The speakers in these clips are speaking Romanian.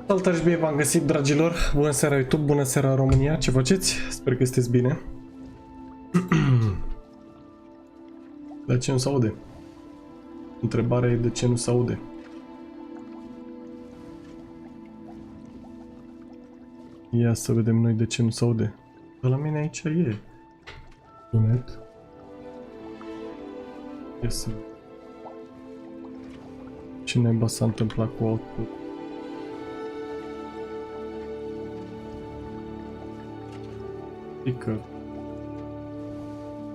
Salutare și bine v-am găsit, dragilor! Bună seara YouTube, bună seara România, ce faceți? Sper că sunteți bine. De ce nu se aude? Întrebarea e de ce nu se aude. Ia să vedem noi de ce nu se aude. Dar la mine aici e sunet. Ia să... Ce naiba s-a întâmplat cu output? Speaker.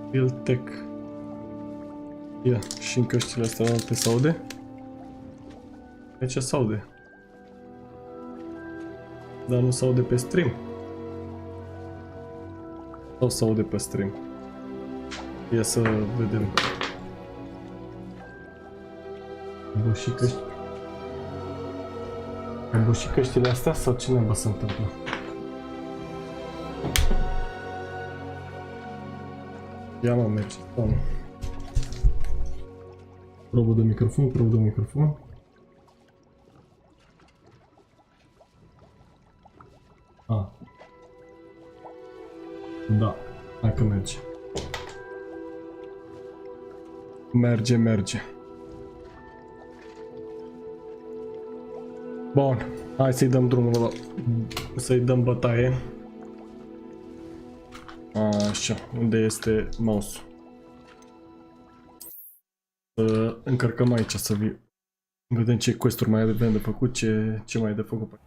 Build tech. Ia, și în căștile astea alte se aude? Aici se aude. Dar nu se aude pe stream. Sau se aude pe stream? Ia să vedem. Am bușit căștile astea sau ce naiba se întâmplă? Ia mă, merge, doamne. Probă de microfon, A. Da, hai că merge. Merge. Bun, hai să-i dăm drumul ăla, să-i dăm bătaie. Așa, unde este mouse-ul? Încărcăm aici să vedem ce quest-uri mai avem de făcut, ce mai e de făcut.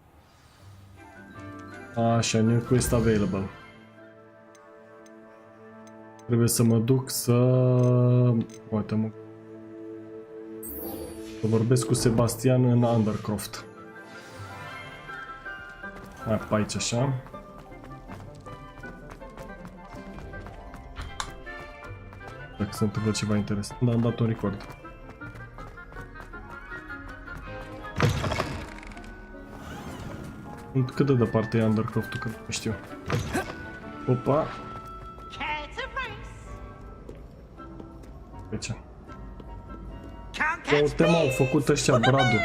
Așa, new quest available. Trebuie să mă duc să... Uite-mă. Să vorbesc cu Sebastian în Undercroft. Hai pe aici așa. Dacă se întâmplă ceva interesant. Da, am dat un record. Cât de departe e Undercroft-ul, că nu știu. Opa! Aici. O temă au făcut ăștia Bradu.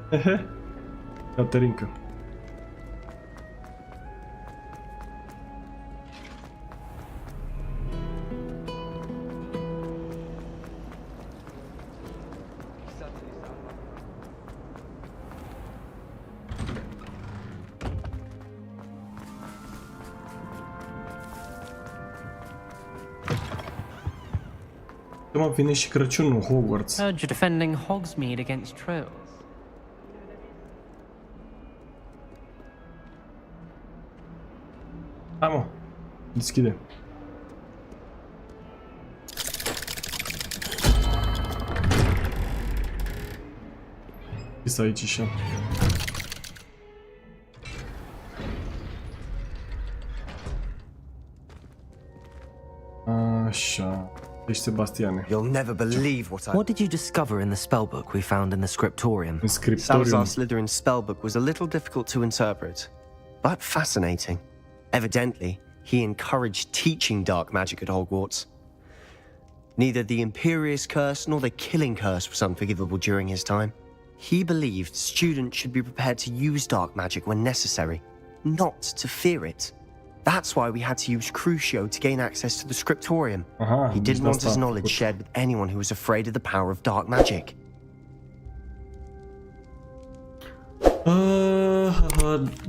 Hehe. Caterinca. Acum vine și Crăciunul Hogwarts. Heard you're defending Hogsmeade against trolls. Hai mă, deschide. Este aici și așa. Deci Sebastiane. You'll never believe what did you discover in the spellbook we found in the scriptorium? În scriptorium. Salazar Slytherin's spellbook was a little difficult to interpret, but fascinating. Evidently, he encouraged teaching dark magic at Hogwarts. Neither the Imperious Curse nor the Killing Curse was unforgivable during his time. He believed students should be prepared to use dark magic when necessary, not to fear it. That's why we had to use Crucio to gain access to the scriptorium. He didn't want his knowledge shared with anyone who was afraid of the power of dark magic.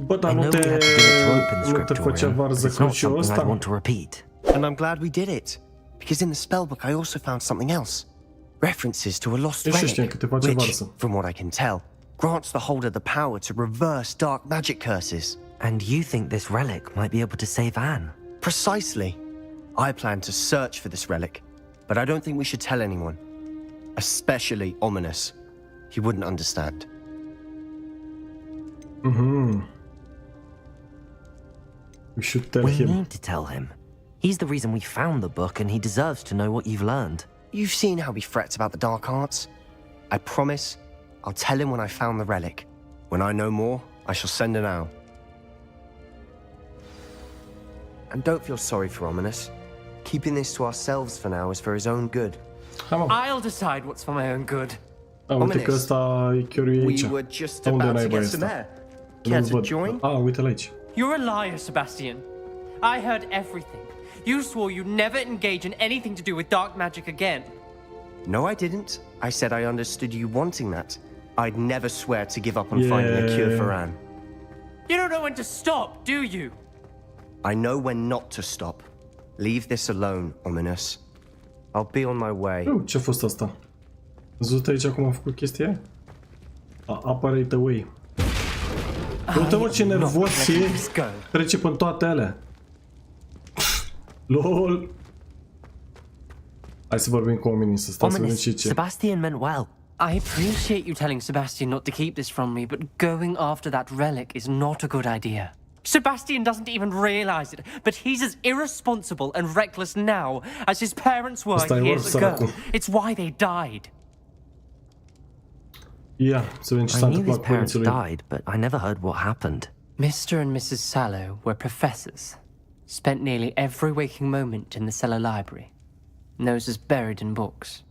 Bă, dar nu te făcea varză Crucio ăsta? I want to repeat. And I'm glad we did it, because in the spellbook I also found something else. References to a lost relic, which, from what I can tell, grants the holder the power to reverse dark magic curses. And you think this relic might be able to save Anne? Precisely. I plan to search for this relic, but I don't think we should tell anyone. Especially Ominous. He wouldn't understand. We should tell him. We need to tell him. He's the reason we found the book, and he deserves to know what you've learned. You've seen how he frets about the dark arts. I promise I'll tell him when I found the relic. When I know more, I shall send an owl. And don't feel sorry for Ominous. Keeping this to ourselves for now is for his own good. I'll decide what's for my own good. Uite că ăsta e chiar aici. We were just about to get some air. Care to join? Uite-l aici. You're a liar, Sebastian. I heard everything. You swore you'd never engage in anything to do with dark magic again. No, I didn't. I said I understood you wanting that. I'd never swear to give up on finding a cure for Anne. You don't know when to stop, do you? I know when not to stop. Leave this alone, Ominous. I'll be on my way. Ce-a fost asta? Văzut aici cum a făcut chestia aia? Apare the way. Uite-mă ce nervos e. Trece până toate alea. LOL. Hai să vorbim cu oamenii, să stăm să vedem ce. Sebastian meant well. I appreciate you telling Sebastian not to keep this from me, but going after that relic is not a good idea. Sebastian doesn't even realize it, but he's as irresponsible and reckless now as his parents were years ago. It's why they died. Yeah, so I knew his parents died, but I never heard what happened. Mr. and Mrs. Sallow were professors. Spent nearly every waking moment in the cellar library. Noses buried in books.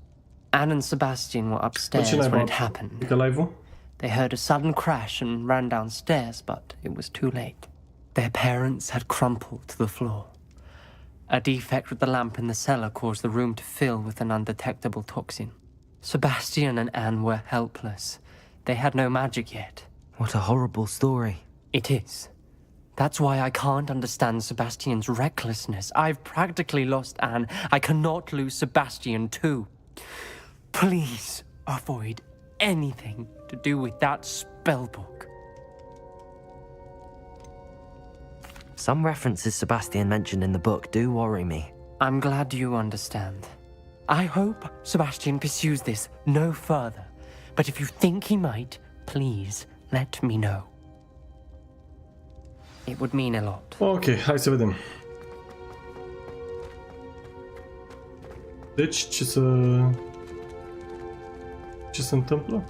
Anne and Sebastian were upstairs when it happened. They heard a sudden crash and ran downstairs, but it was too late. Their parents had crumpled to the floor. A defect with the lamp in the cellar caused the room to fill with an undetectable toxin. Sebastian and Anne were helpless. They had no magic yet. What a horrible story. It is. That's why I can't understand Sebastian's recklessness. I've practically lost Anne. I cannot lose Sebastian too. Please avoid anything to do with that spellbook. Some references Sebastian mentioned in the book do worry me. I'm glad you understand. I hope Sebastian pursues this no further. But if you think he might, please let me know. It would mean a lot. Ok, hai să vedem. Deci, ce se întâmplă?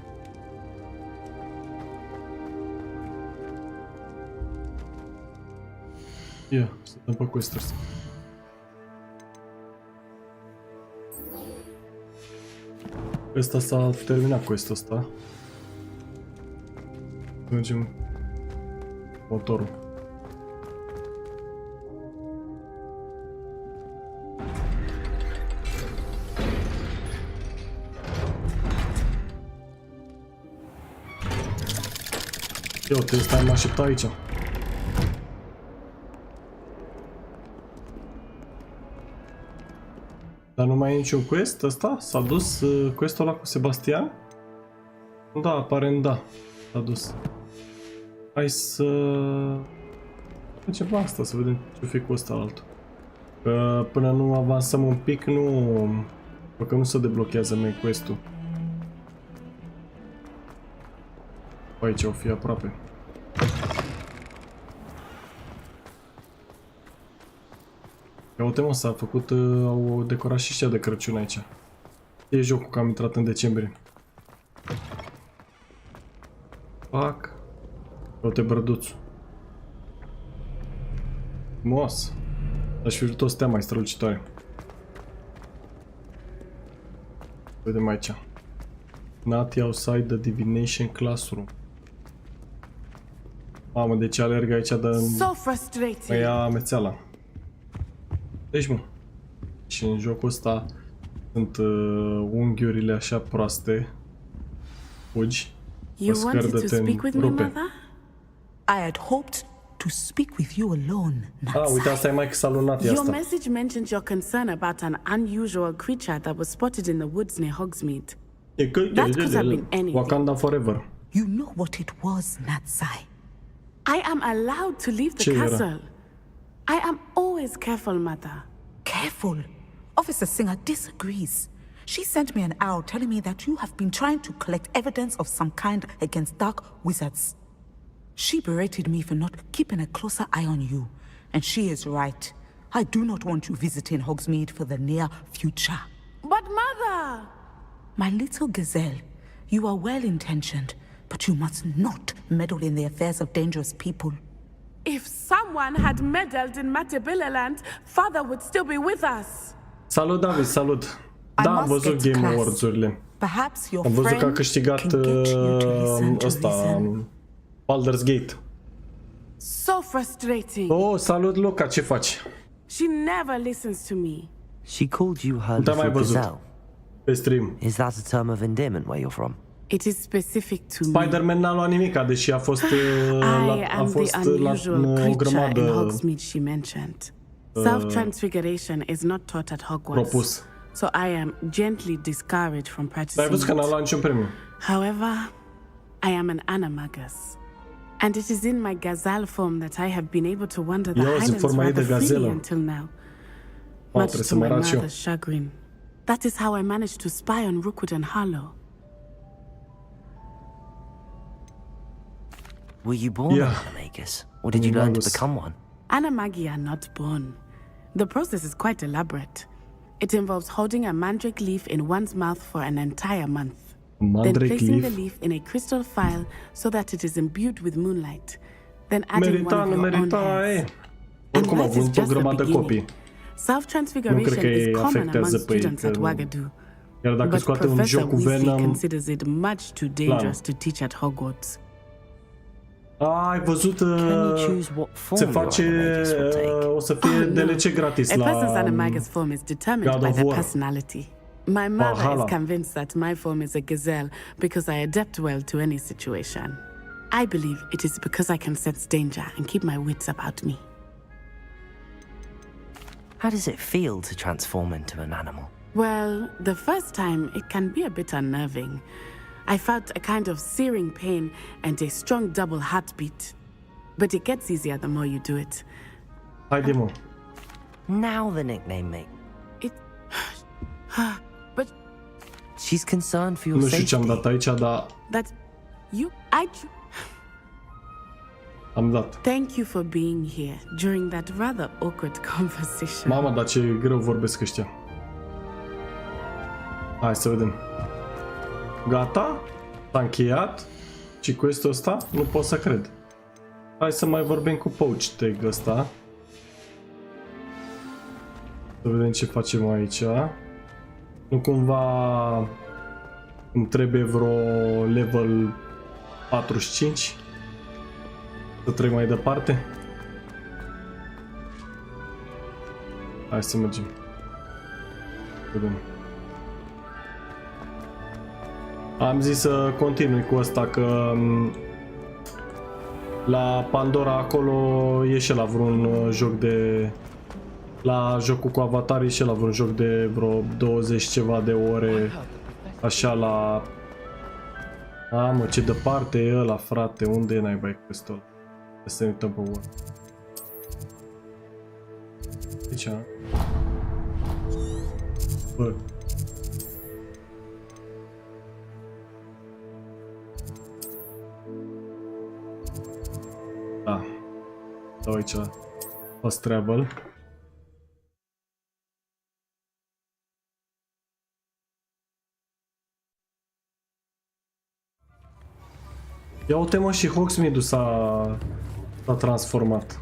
Ia, se întâmplă cu ăsta. Ăsta s-a terminat cu ăsta. Mergem motorul. Eu te stai mă aștepta aici. Dar nu mai e niciun quest ăsta? S-a dus questul ăla cu Sebastian? Da, aparent da. S-a dus. Hai să... facem asta, să vedem ce-o fi cu ăsta altul. Că până nu avansăm un pic, nu... că nu se deblochează mai quest-ul. Aici o fi aproape. Ia uite mă, s-a făcut, au decorat și ăștia de Crăciun aici. E jocul că am intrat în decembrie. Fac. Ia uite brăduțul. Frumos. Aș fi vrut o stea mai strălucitoare. Vedem aici. Not outside the divination classroom. Mamă, deci alerg aici de... mă ia amețeala. Deci, mă. Și în jocul ăsta sunt unghiurile așa proaste. Fugi. You wanted to speak with me, mother? I had hoped to speak with you alone. Ah, uite, asta e mai că s-a lunat Your asta. message mentioned your concern about an unusual creature that was spotted in the woods near Hogsmeade. That could have been anything. Wakanda forever. You know what it was, Natsai. I am allowed to leave the castle. I am always careful, mother. Careful? Officer Singer disagrees. She sent me an owl telling me that you have been trying to collect evidence of some kind against dark wizards. She berated me for not keeping a closer eye on you, and she is right. I do not want you visiting Hogsmeade for the near future. But mother! My little gazelle, you are well-intentioned, but you must not meddle in the affairs of dangerous people. If someone had meddled in Matabeleland, father would still be with us. Salut, David, salut. Da, am văzut Game Awards-urile. Am văzut că a câștigat ăsta, Baldur's Gate. So frustrating. Oh, salut, Luca, ce faci? She never listens to me. She called you her little gazelle. Pe stream. Is that a term of endearment where you're from? It is specific to me. Spider-Man n-a luat nimica, deși a fost am the unusual creature in Hogsmeade she mentioned. Self-transfiguration is not taught at Hogwarts. Propus. So I am gently discouraged from practicing. Dar ai văzut că n-a luat niciun premiu. However, I am an animagus. And it is in my gazelle form that I have been able to wander the highlands rather freely until now. Much to my mother's chagrin. That is how I managed to spy on Rookwood and Harlow. Were you born an animagus, or did you learn to become one? Animagi are not born. The process is quite elaborate. It involves holding a mandrake leaf in one's mouth for an entire month. Then placing the leaf in a crystal phial so that it is imbued with moonlight. Then adding one of your own hairs. And that is just the beginning. Self-transfiguration is common among students at Wagadu. But Professor Weasley considers it much too dangerous to teach at Hogwarts. Ai văzut, se face, o să fie DLC gratis la A person's animagus form is determined by their personality. My mother is convinced that my form is a gazelle because I adapt well to any situation. I believe it is because I can sense danger and keep my wits about me. How does it feel to transform into an animal? Well, the first time it can be a bit unnerving. I felt a kind of searing pain and a strong double heartbeat. But it gets easier the more you do it. Haide, mă. Now the nickname mate. But She's concerned for your Nu știu safety. ce am dat aici, dar that am dat. Thank you for being here during that rather awkward conversation. Mama, dar ce greu vorbesc ăștia. Hai să vedem. Gata? S-a încheiat? Și quest-ul ăsta? Nu pot să cred. Hai să mai vorbim cu Pouch Tag ăsta. Să vedem ce facem aici. Nu cumva îmi trebuie vreo level 45 să trec mai departe. Hai să mergem. Vedem. Am zis să continui cu asta că la Pandora acolo e și la vreun joc de... La jocul cu Avatar e și la vreun joc de vreo 20 ceva de ore. Așa la... A, mă, ce departe e ăla, frate, unde e naiba e quest-ul? Să ne uităm pe urmă. Aici, a? Bă. Da. Dau aici, fast travel. Ia uite, mă, și Hogsmeade-ul s-a transformat.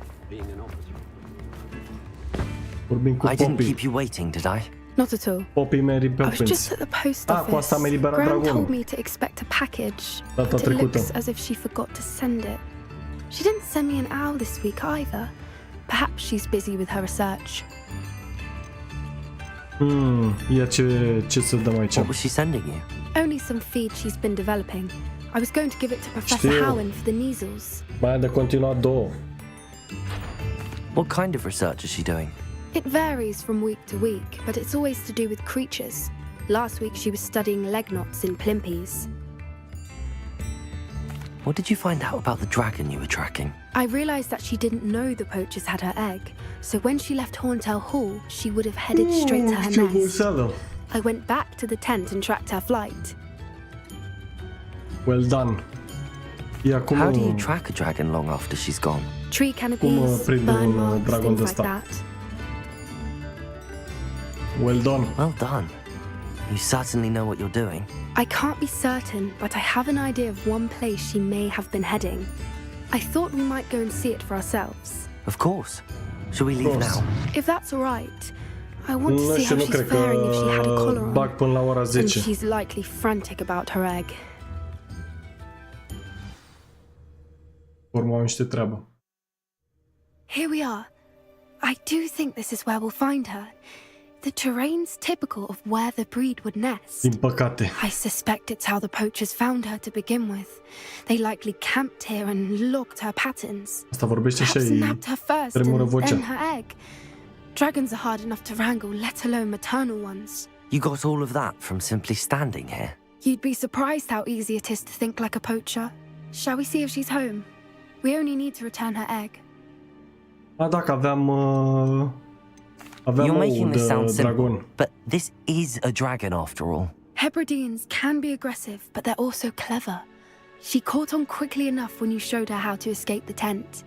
Vorbim cu I didn't Poppy. keep you waiting, did I? Not at all. Poppy Mary I was Poppins. just at the post Ah, cu asta office. mi-a eliberat Gran dragonul. told me to expect a package, Data but it trecută. looks as if she forgot to send it. She didn't send me an owl this week either. Perhaps she's busy with her research. Ia ce să dăm aici? What was she sending you? Only some feed she's been developing. I was going to give it to Professor Știu. Howin for the measles. Mai am de continuat două. What kind of research is she doing? It varies from week to week, but it's always to do with creatures. Last week she was studying leg knots in plimpies. What did you find out about the dragon you were tracking? I realized that she didn't know the poachers had her egg, so when she left Horntail Hall, she would have headed straight to her Ce nest. buseală. I went back to the tent and tracked her flight. Well done. Ia cum... How do you track a dragon long after she's gone? Tree canopies, prinde burn un marks, dragon things de like ăsta? that. Well done. Well done. You certainly know what you're doing. I can't be certain, but I have an idea of one place she may have been heading. I thought we might go and see it for ourselves. Of course. Shall we leave now? If that's all right, I want to Nu see știu, how nu she's cred faring if she had a că collar bag on. până la ora And 10. she's likely frantic about her egg. Urmă am niște treabă. Here we are. I do think this is where we'll find her. The terrain's typical of where the breed would nest. Din păcate. I suspect it's how the poachers found her to begin with. They likely camped here and logged her patterns. Asta vorbește și Perhaps ei. nabbed her first tremură and vocea. then her egg. Dragons are hard enough to wrangle, let alone maternal ones. You got all of that from simply standing here? You'd be surprised how easy it is to think like a poacher. Shall we see if she's home? We only need to return her egg. A, dacă aveam You're ou making this de sound simple, dragon. but this is a dragon after all. Hebrideans can be aggressive, but they're also clever. She caught on quickly enough when you showed her how to escape the tent.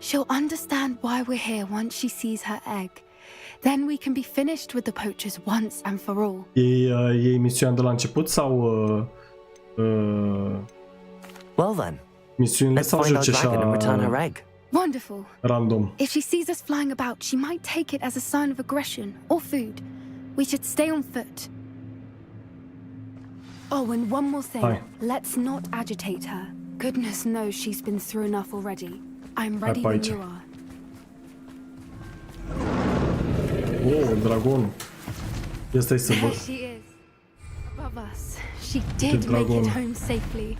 She'll understand why we're here once she sees her egg. Then we can be finished with the poachers once and for all. Ei misiunea de la început sau Well then, misiunile let's sau find our joci dragon and return her așa uh, egg. Wonderful. random? If she sees us flying about, she might take it as a sign of aggression or food. We should stay on foot. Oh, and one more thing. Hi. Let's not agitate her. Goodness knows she's been through enough already. I'm ready when aici. you are. Oh, dragonul. Ia stai să There văd. she is. Above us. She did make dragon. it home safely.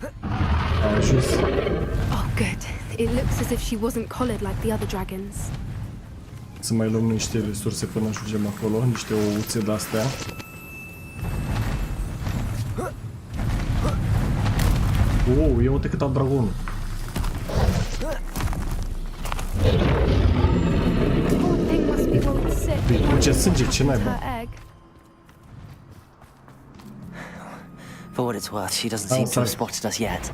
A ajuns. Oh, good. It looks as if she wasn't collared like the other dragons. Să mai luăm niște resurse până ajungem acolo, niște ouțe de-astea. Ia uite cât a dragonul. Ce sânge, ce naiba? For what it's worth, she doesn't seem to have spotted us yet.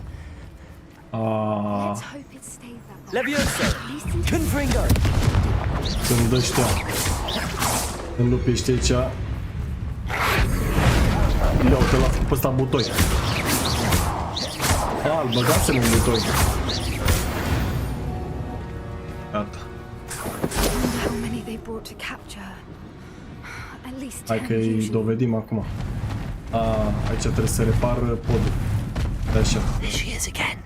Let's hope it stays that way. Leviosa! Confringo! Când ăștia îmi lupește aici. Ia uite, l-a făcut pe ăsta butoi. Îl băgați-l în butoi. Gata. Hai că îi dovedim acum. Aici trebuie să repar podul. De așa. There she is again.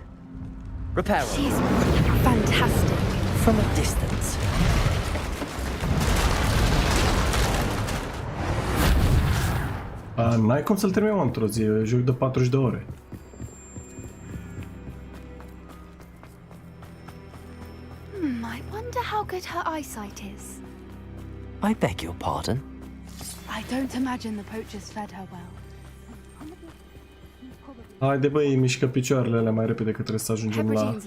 Repair. She's fantastic. From a distance. N-ai cum să-l terminăm într-o zi, e joc de 40 de ore. I wonder how good her eyesight is. I beg your pardon? I don't imagine the poachers fed her well. Haide băi, mișcă picioarele alea mai repede că trebuie să ajungem la...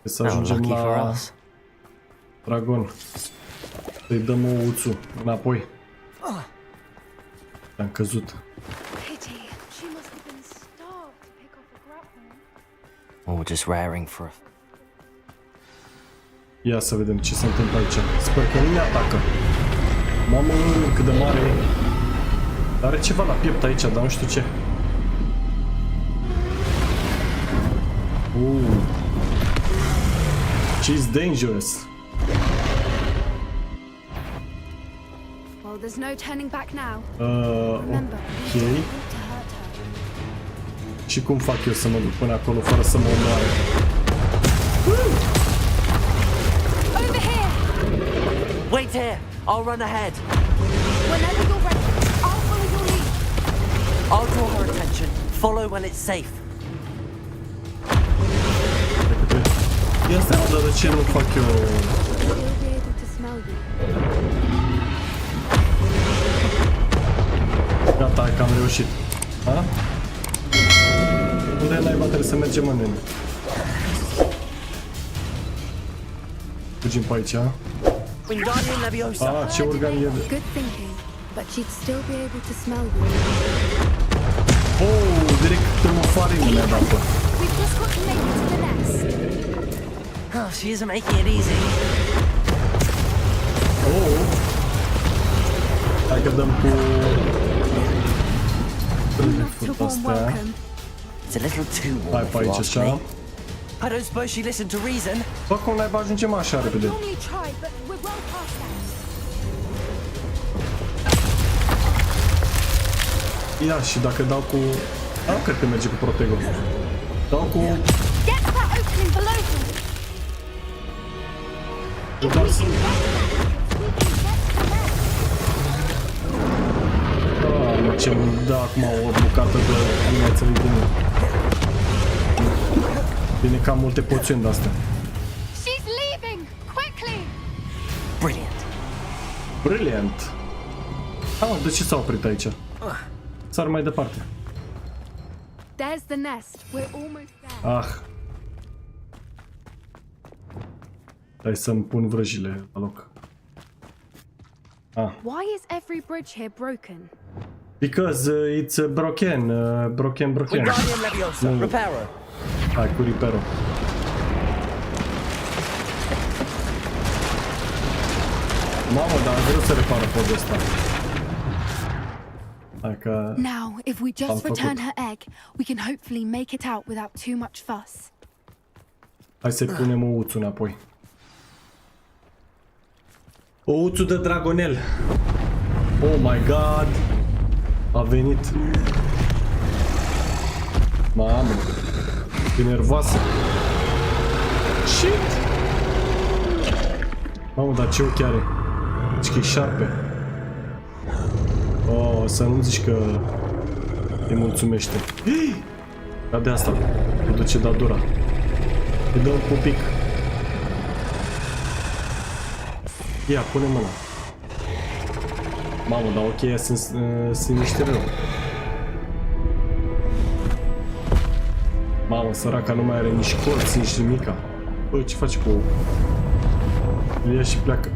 Să ajungem la... Dragon. Să-i dăm ouțul înapoi. Am căzut. Or just raring for a... Ia să vedem ce se întâmplă aici. Sper că nu ne atacă. Mamă, cât de mare e. Are ceva la piept aici, dar nu știu ce. She's dangerous. Well, there's no turning back now. Ok. Și cum fac eu să mă duc până acolo fără să mă omoare? Over here. Wait here! I'll run ahead. Whenever you're ready, I'll follow your lead. I'll draw her attention. Follow when it's safe. Ia stai, dar de ce nu fac eu... She'll be able to smell you. Gata, hai că am reușit. Ha? Unde naiba trebuie să mergem în ele? Fugim pe aici, ha? Ce organ e? Good thinking, but she'd still be able to smell you. Direct în o farină mi-a dat. We've just got to make it to the nest. Oh, she isn't making it easy. Hai că dăm cu... Astea. It's a little too warm. Hai pe aici așa. I don't suppose she listened to reason. Bă, cum naiba ajungem așa repede? Ia, și dacă dau cu... cred că merge cu Protego. Dau cu... ce-mi dă acum o bucată de... Nu mai înțeleg bine. Bine că am multe poțiuni de-astea. Brilliant! De ce s-a oprit aici? Sar mai departe. There's the nest. We're almost there. Hai să-mi pun vrăjile la loc. Why is every bridge here broken? Because it's broken. Broken. Repairer. Hai cu repair-ul. Mamă, dar greu să repară podul ăsta. Hai că... Now, if we just return her egg, we can hopefully make it out without too much fuss. Hai să-i punem ouțul înapoi. Ouțul de dragonel. Oh my god. A venit. Mamă. E nervoasă. Shit. Mamă, dar ce ochi are? Zici că e șarpe. Să nu zici că îi mulțumește. Ca de asta o duce dadura. Îi dă un pupic. Ia, pune mâna. Mamă, dar ok, sunt niște rău. Mamă, săraca nu mai are nici colți, nici nimica. Bă, ce face cu ouă? Îl ia și pleacă.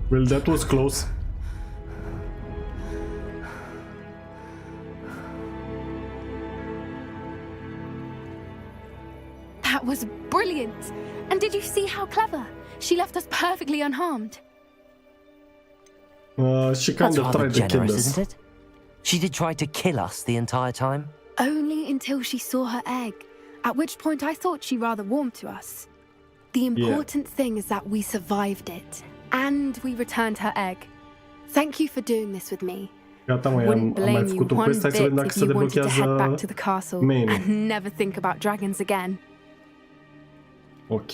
Well, that was close. That was brilliant! And did you see how clever? She left us perfectly unharmed. She kind of tried to kill us, isn't it? She did try to kill us the entire time. Only until she saw her egg, at which point I thought she rather warmed to us. The important thing is that we survived it, and we returned her egg. Thank you for doing this with me. Gata, mă, Wouldn't blame you one quest. Hai să vedem bit dacă if se you wanted to head back deblochează to the castle main. and never think about dragons again. Ok.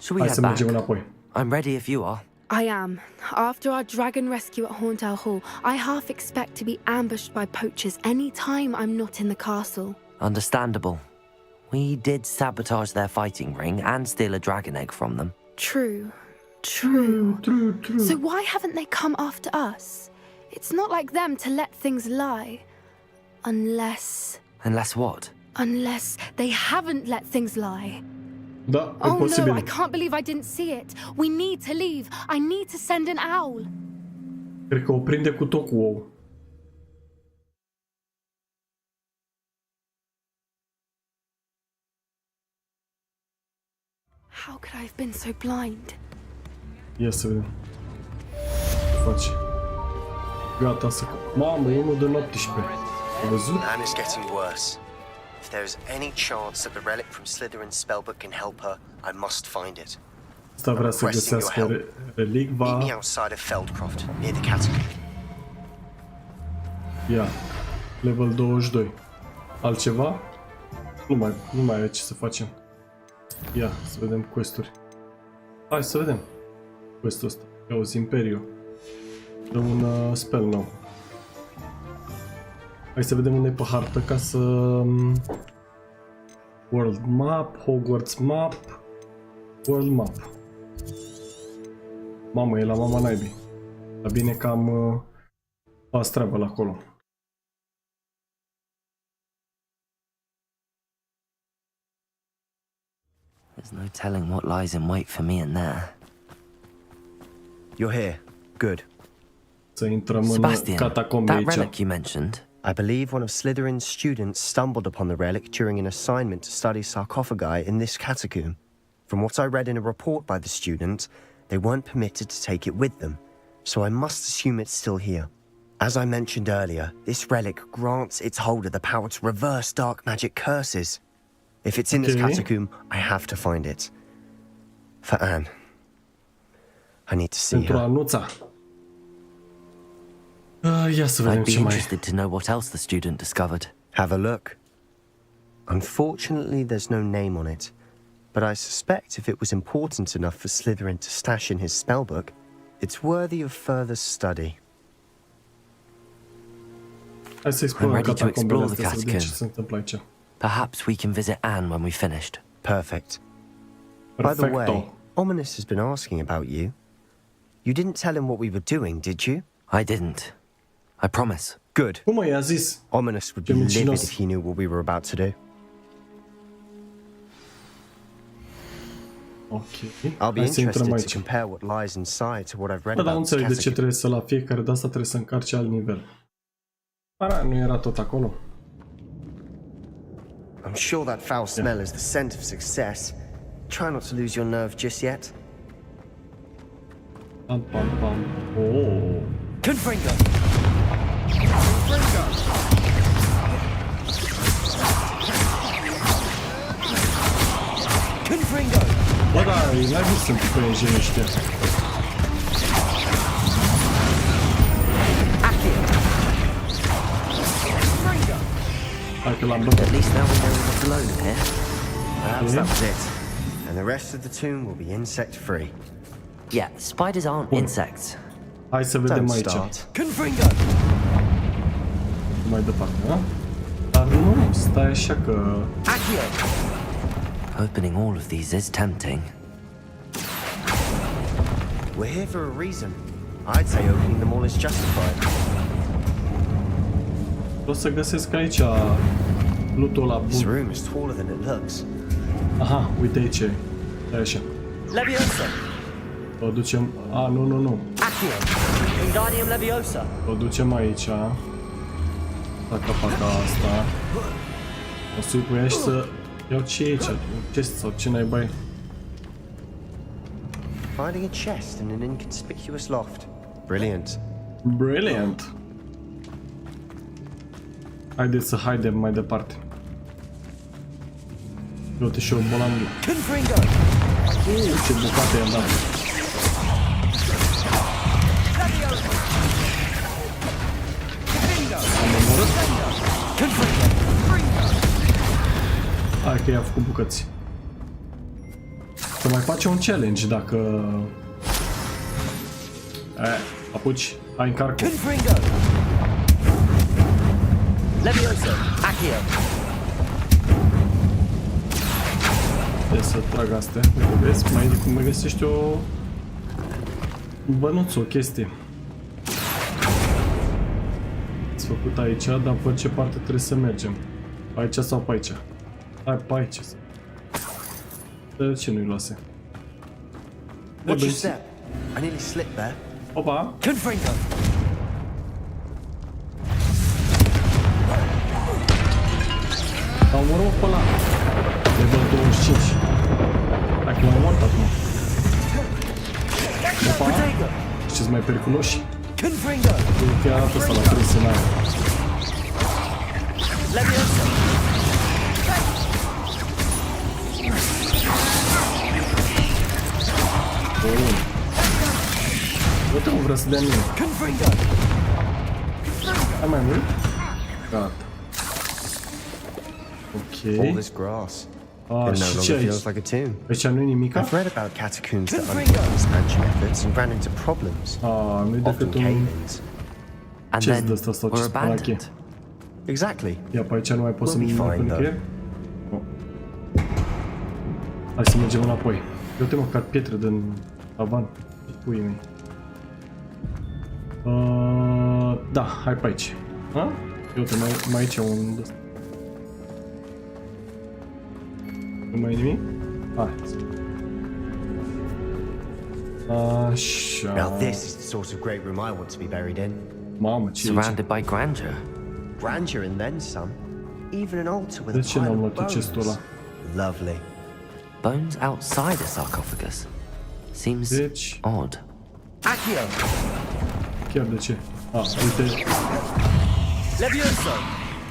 Shall we Hai head să back? mergem înapoi. I'm ready if you are. I am. After our dragon rescue at Hauntel Hall, I half expect to be ambushed by poachers any time I'm not in the castle. Understandable. We did sabotage their fighting ring and steal a dragon egg from them. True. So why haven't they come after us? It's not like them to let things lie. Unless Unless what? Unless they haven't let things lie. Da, e Oh posibil. no, I can't believe I didn't see it. We need to leave. I need to send an owl. Cred că o prinde cu tot cu ou. How could I have been so blind? Ia să vedem. Ce faci? Gata să... Mamă, e unul de 18. Ai văzut? Anne is getting worse. If there is any chance that the relic from Slytherin's spellbook can help her, I must find it. Asta vrea să găsească relicva. Meet me outside of Feldcroft, near the catacomb. Ia. Level 22. Altceva? Nu mai are ce să facem. Ia, să vedem quest-uri. Hai să vedem quest-ul ăsta. Auzi, Imperiu. Dă un spell nou. Hai să vedem unde e pe hartă ca să... World Map, Hogwarts Map, World Map. Mamă, e la mama naibii. Dar bine că am fast travel acolo. There's no telling what lies in wait for me in there. You're here. Good. Să intrăm în Sebastian, catacombe that aici. relic you mentioned, I believe one of Slytherin's students stumbled upon the relic during an assignment to study sarcophagi in this catacomb. From what I read in a report by the student, they weren't permitted to take it with them, so I must assume it's still here. As I mentioned earlier, this relic grants its holder the power to reverse dark magic curses. If it's in this catacomb, I have to find it. For Anne. I need to see Pentru her. Anuța. Ia să vedem I'd be ce mai... interested to know what else the student discovered. Have a look. Unfortunately, there's no name on it, but I suspect if it was important enough for Slytherin to stash in his spellbook, it's worthy of further study. Hai să I'm ready to catacombele explore the astea, să vedem ce catacomb. se întâmplă aici. Perhaps we can visit Anne when we've finished. Perfect. By the way, Perfecto. Ominous has been asking about you. You didn't tell him what we were doing, did you? I didn't. I promise. Good. Cum i-a zis? Ominous would be Ce livid mincinos. if he knew what we were about to do. Ok. I'll be Hai să intrăm interested to aici. compare what lies inside to what I've read Da, dar nu about this înțeleg de ce catacomb. trebuie să la fiecare de asta trebuie să încarci alt nivel. Para, nu era tot acolo. I'm sure that foul smell is the scent of success. Try not to lose your nerve just yet. Pam, pam, pam. Oh. Confringo! Confringo! Bă, da, n-ai văzut sunt păienjeni ăștia. Hai că l-am bătut. At least now we know we're not alone here. Perhaps that was it. And the rest of the tomb will be insect-free. Yeah, spiders aren't insects. Hai să vedem Don't aici. start. Mai departe, da? Dar nu, stai așa că... Opening all of these is tempting. We're here for a reason. I'd say opening them all is justified. O să găsesc aici lootul ăla This bun. room is taller than it looks. Aha, uite aici e. Stai așa. Leviosa. O ducem... A, nu. Accio. Wingardium Leviosa. O ducem aici. Paca asta. O să-i pui aici să iau ce e aici. Chest sau ce naiba e. Finding a chest in an inconspicuous loft. Brilliant. Brilliant. Haideți să haidem mai departe. Uite și o bolamă. Ce bucate i-am dat. Am omorât? Hai că i-a făcut bucăți. Să mai face un challenge dacă... Apuci, hai încarcă. Leviosa. Accio. Trebuie să trag astea. Uite, vezi, mai găsești o... un bănuț, o chestie. Ați făcut aici, dar pe ce parte trebuie să mergem? Pe aici sau pe aici? Hai, pe aici. De ce nu-i luase? Watch your step. I nearly slipped there. Opa! Confringo. Am omorât pe ăla. Level 25. Hai că l-am omorât acum. Opa! Știți mai periculoși? Confringo. E chiar arată ăsta la trebuie să n-ai. Leviosa. Bun. Uite, mă, vrea să dea mine. Confringo. Hai mai mult? Gata. Ok. All this grass. Ah, It no și longer ce aici? feels like a tomb. Aici nu-i nimica? I've read about catacombs that underwent expansion efforts and ran into problems. Ah, nu-i Often decât un... cave-ins. And Chest then de ăsta sau we're chest palache. abandoned. Exactly. Ia, pe aici nu mai pot să We'll be merg fine, pe nicăieri? Nu. Hai să mergem înapoi. Uite mă, cad pietre din tavan. Puii mei. Da, hai pe aici. Ha? Uite, mai aici un... Nu mai e nimic? Hai. Așa. Now this is the sort of great room I want to be buried in. Mamă, ce e aici? Surrounded by grandeur. Grandeur and then some. Even an altar with De a ce pile n-am of luat chestul ăla? bones. Lovely. Bones outside a sarcophagus. Seems Deci... odd. Accio. Chiar de ce? Ah, uite... Leviosa.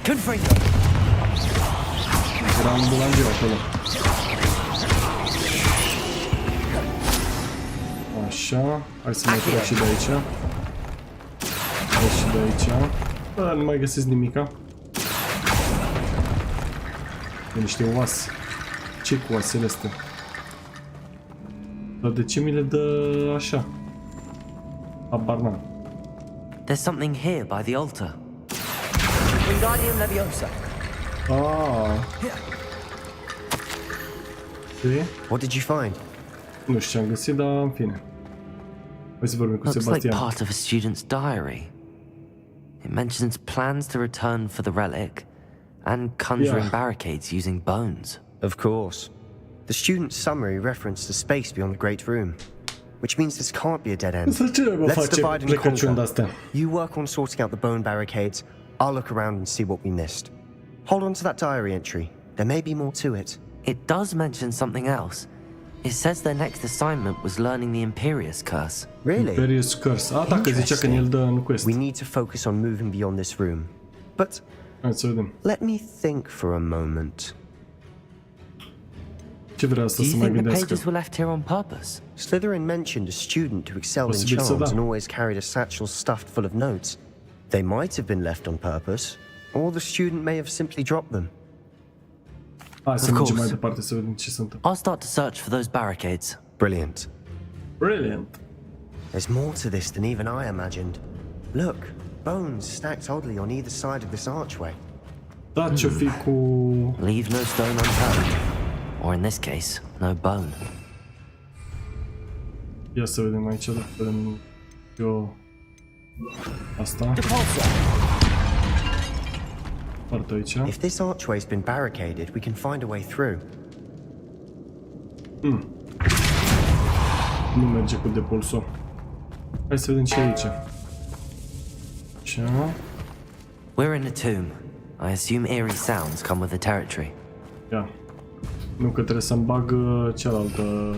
Confringo. Era un bulangiu acolo. Așa, hai să mai trec și de aici. Trec și de aici. Bă, nu mai găsesc nimica. E niște oase. Ce cu oasele astea? Dar de ce mi le dă așa? Habar n-am. There's something here by the altar. Wingardium Leviosa. Ah. Ce? What did you find? Nu știu ce am găsit, dar în fine. Hai să vorbim cu Looks like Sebastian. part of a student's diary. It mentions plans to return for the relic and conjuring barricades using bones. Of course. The student's summary referenced a space beyond the Great Room, which means this can't be a dead end. Să ce vă Let's face divide and plecăciuni conquer. de-astea? You work on sorting out the bone barricades. I'll look around and see what we missed. Hold on to that diary entry. There may be more to it. It does mention something else. It says their next assignment was learning the Imperious Curse. Really? Imperious Curse. A, dacă zicea că ne-l dă în quest. We need to focus on moving beyond this room. But Hai să vedem. let me think for a moment. Ce vrea asta Do să you mai think the gândească? pages were left here on purpose? Slytherin mentioned a student who excelled in Posibil să charms da. and always carried a satchel stuffed full of notes. They might have been left on purpose, or the student may have simply dropped them. Hai să Of mergem course. mai departe să vedem ce se întâmplă. I'll start to search for those barricades. Brilliant. Brilliant. There's more to this than even I imagined. Look, bones stacked oddly on either side of this archway. Da, ce-o fi cu... Leave no stone unturned. Or in this case, no bone. Ia să vedem aici, dacă vedem eu asta. Parte aici. If this archway's been barricaded, we can find a way through. Nu merge cu depulsul. Hai să vedem ce e aici. Așa. We're in a tomb. I assume eerie sounds come with the territory. Ia. Nu că trebuie să-mi bag cealaltă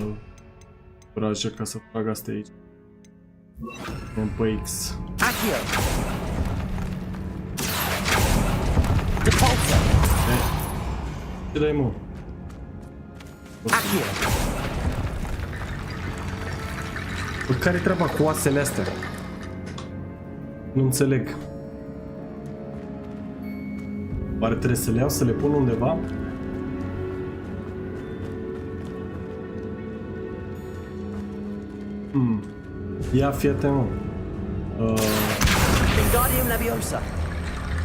vrajă ca să trag astea aici. Mergem pe X. Ce dai, mă? Bă, care-i treaba cu oasele astea? Nu înțeleg. Oare trebuie să le iau, să le pun undeva? Ia, fii atent, mă.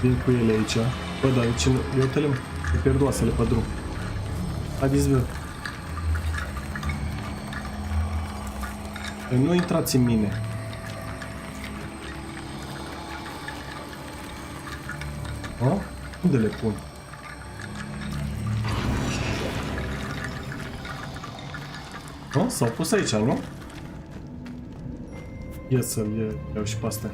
Vin cu ele aici. Bă, dar aici, iau-te-le, mă. Îi pierd oasele pe drum. Haideți, bă. Păi nu intrați în mine. A? Unde le pun? A? S-au pus aici, nu? Ia să-l iau și pe astea.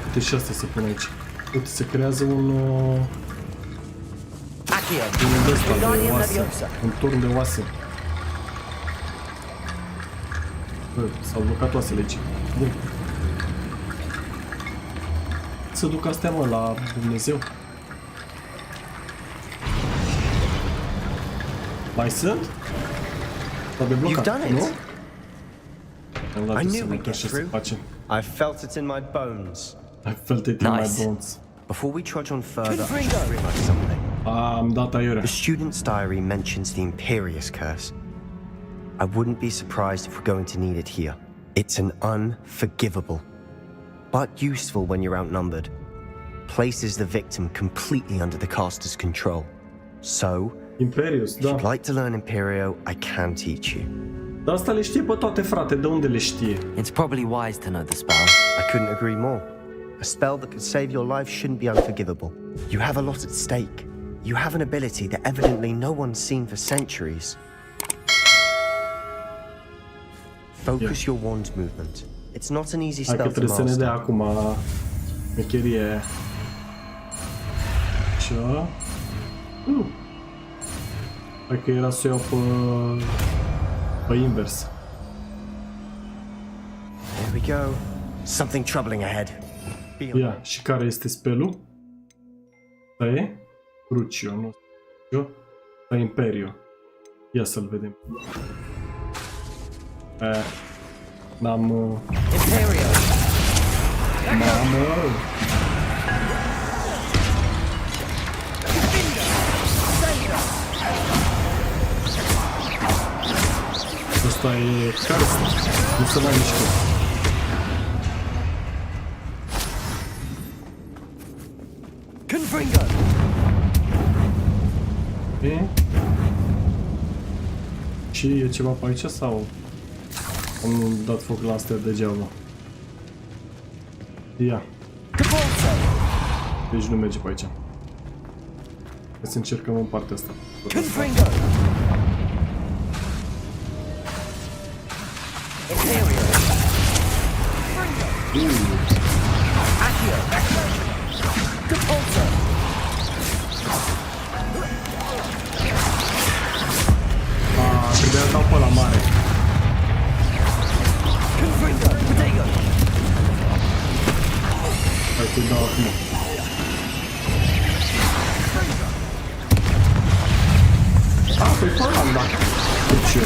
Uite și astea se pun aici. Uite, se creează un ăsta de oase. Un turn de oase. Bă, s-au blocat oasele aici. Bun. Să duc astea, mă, la Dumnezeu. Mai sunt? S-au deblocat, nu? I knew we'd get through. I felt it in my bones. I felt it in my bones. Before we trudge on further, I just realized something. Am dat aiurea. The student's diary mentions the Imperious Curse. I wouldn't be surprised if we're going to need it here. It's an unforgivable, but useful when you're outnumbered. Places the victim completely under the caster's control. So, Imperious, da. if you'd like to learn Imperio, I can teach you. Dar asta le știe pe toate, frate. De unde le știe? It's probably wise to know the spell. I couldn't agree more. A spell that could save your life shouldn't be unforgivable. You have a lot at stake. You have an ability that evidently no one's seen for centuries. Focus your wand movement. It's not an easy spell to trebuie să ne dea master. acum mecherie. Așa. Hai că era să o iau pe invers. There we go. Something troubling ahead. Ia, și care este spelul? Asta e? Crucio, nu? Crucio? Asta e Imperio. Ia să-l vedem. N-am... Imperio! Mamă! Asta e Curse. Nu se mai mișcă. Confringo! E? Și e ceva pe aici sau am dat foc la astea degeaba? Ia. Deci nu merge pe aici. Hai să încercăm în partea asta. Confringo! Trebuia dau pe la mare. Hai să-i dau acum. Păi pe ăla, da. De ce?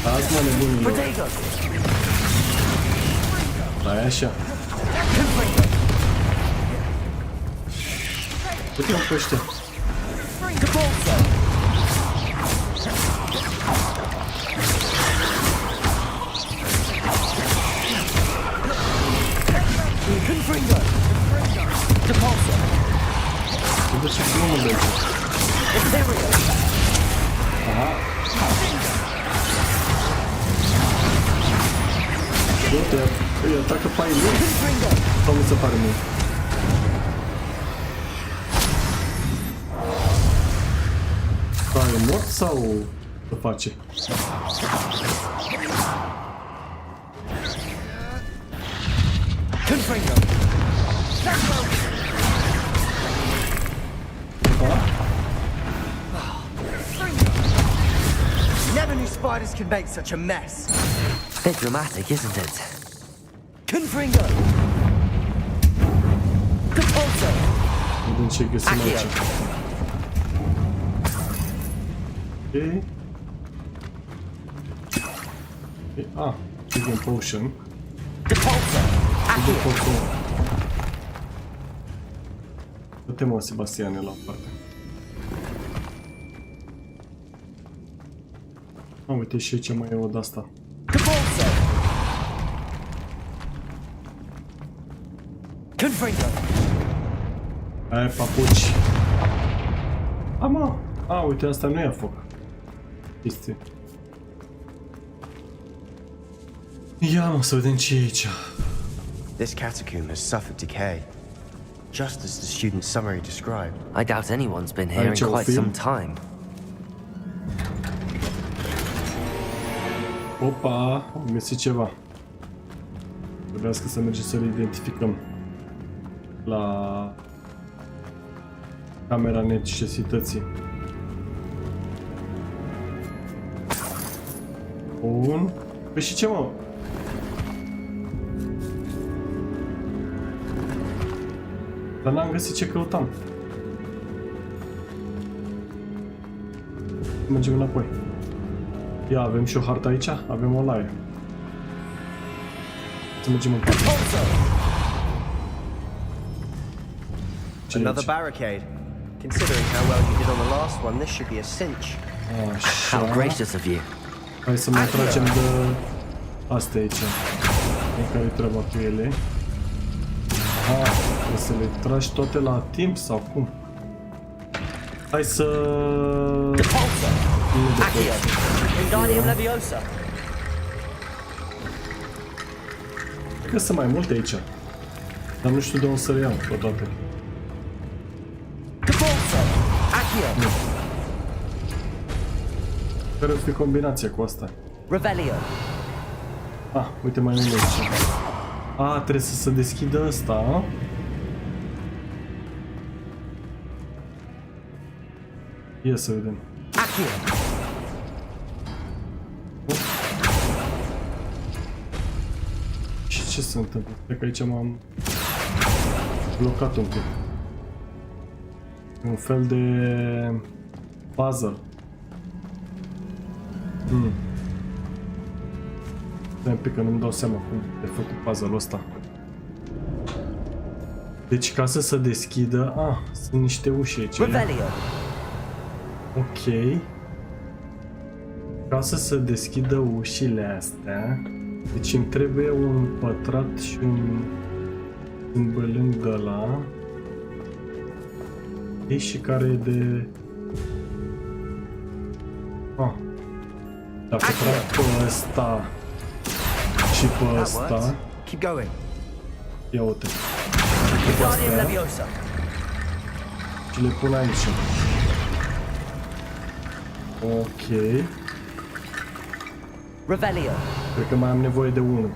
Azi, mă, nebunilor. Stai așa. Uite-mă pe ăștia. Uite ce glumă de aici. Aha. Uite, îi atacă pe aia lui? Sau mi se pare mie? Da, e mort sau ce face? Never knew spiders could make such a mess. Bit dramatic, isn't it? Confringo! Compulso! Vedem ce găsim aici. Ok. Ah, Chicken Potion. Depulso! Dă-te-mă, Sebastiane, la o parte. Ah, uite și aici mai e o de-asta. Aia, papuci. A, mă! A, uite, asta nu ia foc. Chestie. Ia, mă, să vedem ce e aici. This catacomb has suffered decay, just as the student's summary described. I doubt anyone's been here in quite some time. Opa, am găsit ceva. Trebuiască să mergem să-l identificăm la camera necesității. Bun. Păi și ce, mă? Dar n-am găsit ce căutam. Mergem înapoi. Ia, avem și o hartă aici? Avem o laie. Să mergem în parte. Another barricade. Considering how well you did on the last one, this should be a cinch. How gracious of you. Hai să mai tragem de astea aici. E care-i treaba cu ele? Ah, trebuie să le tragi toate la timp sau cum? Hai să... Cred că sunt mai multe aici. Dar nu știu de unde să le iau pe toate. Nu. Care o fi combinația cu asta? Ah, uite mai mult aici. Ah, trebuie să se deschidă ăsta. Ia să vedem. Și ce se întâmplă? Cred că aici m-am blocat un pic. Un fel de puzzle. Stai un pic că nu-mi dau seama cum de făcut puzzle-ul ăsta. Deci ca să se deschidă... Ah, sunt niște uși aici. Ok. Ca să se deschidă ușile astea, deci îmi trebuie un pătrat și un bălâng de ăla. E și care e de... Ah. Dacă trag pe ăsta și pe ăsta... Ia uite. Pe astea. Și le pun aici. Ok. Cred că mai am nevoie de unul.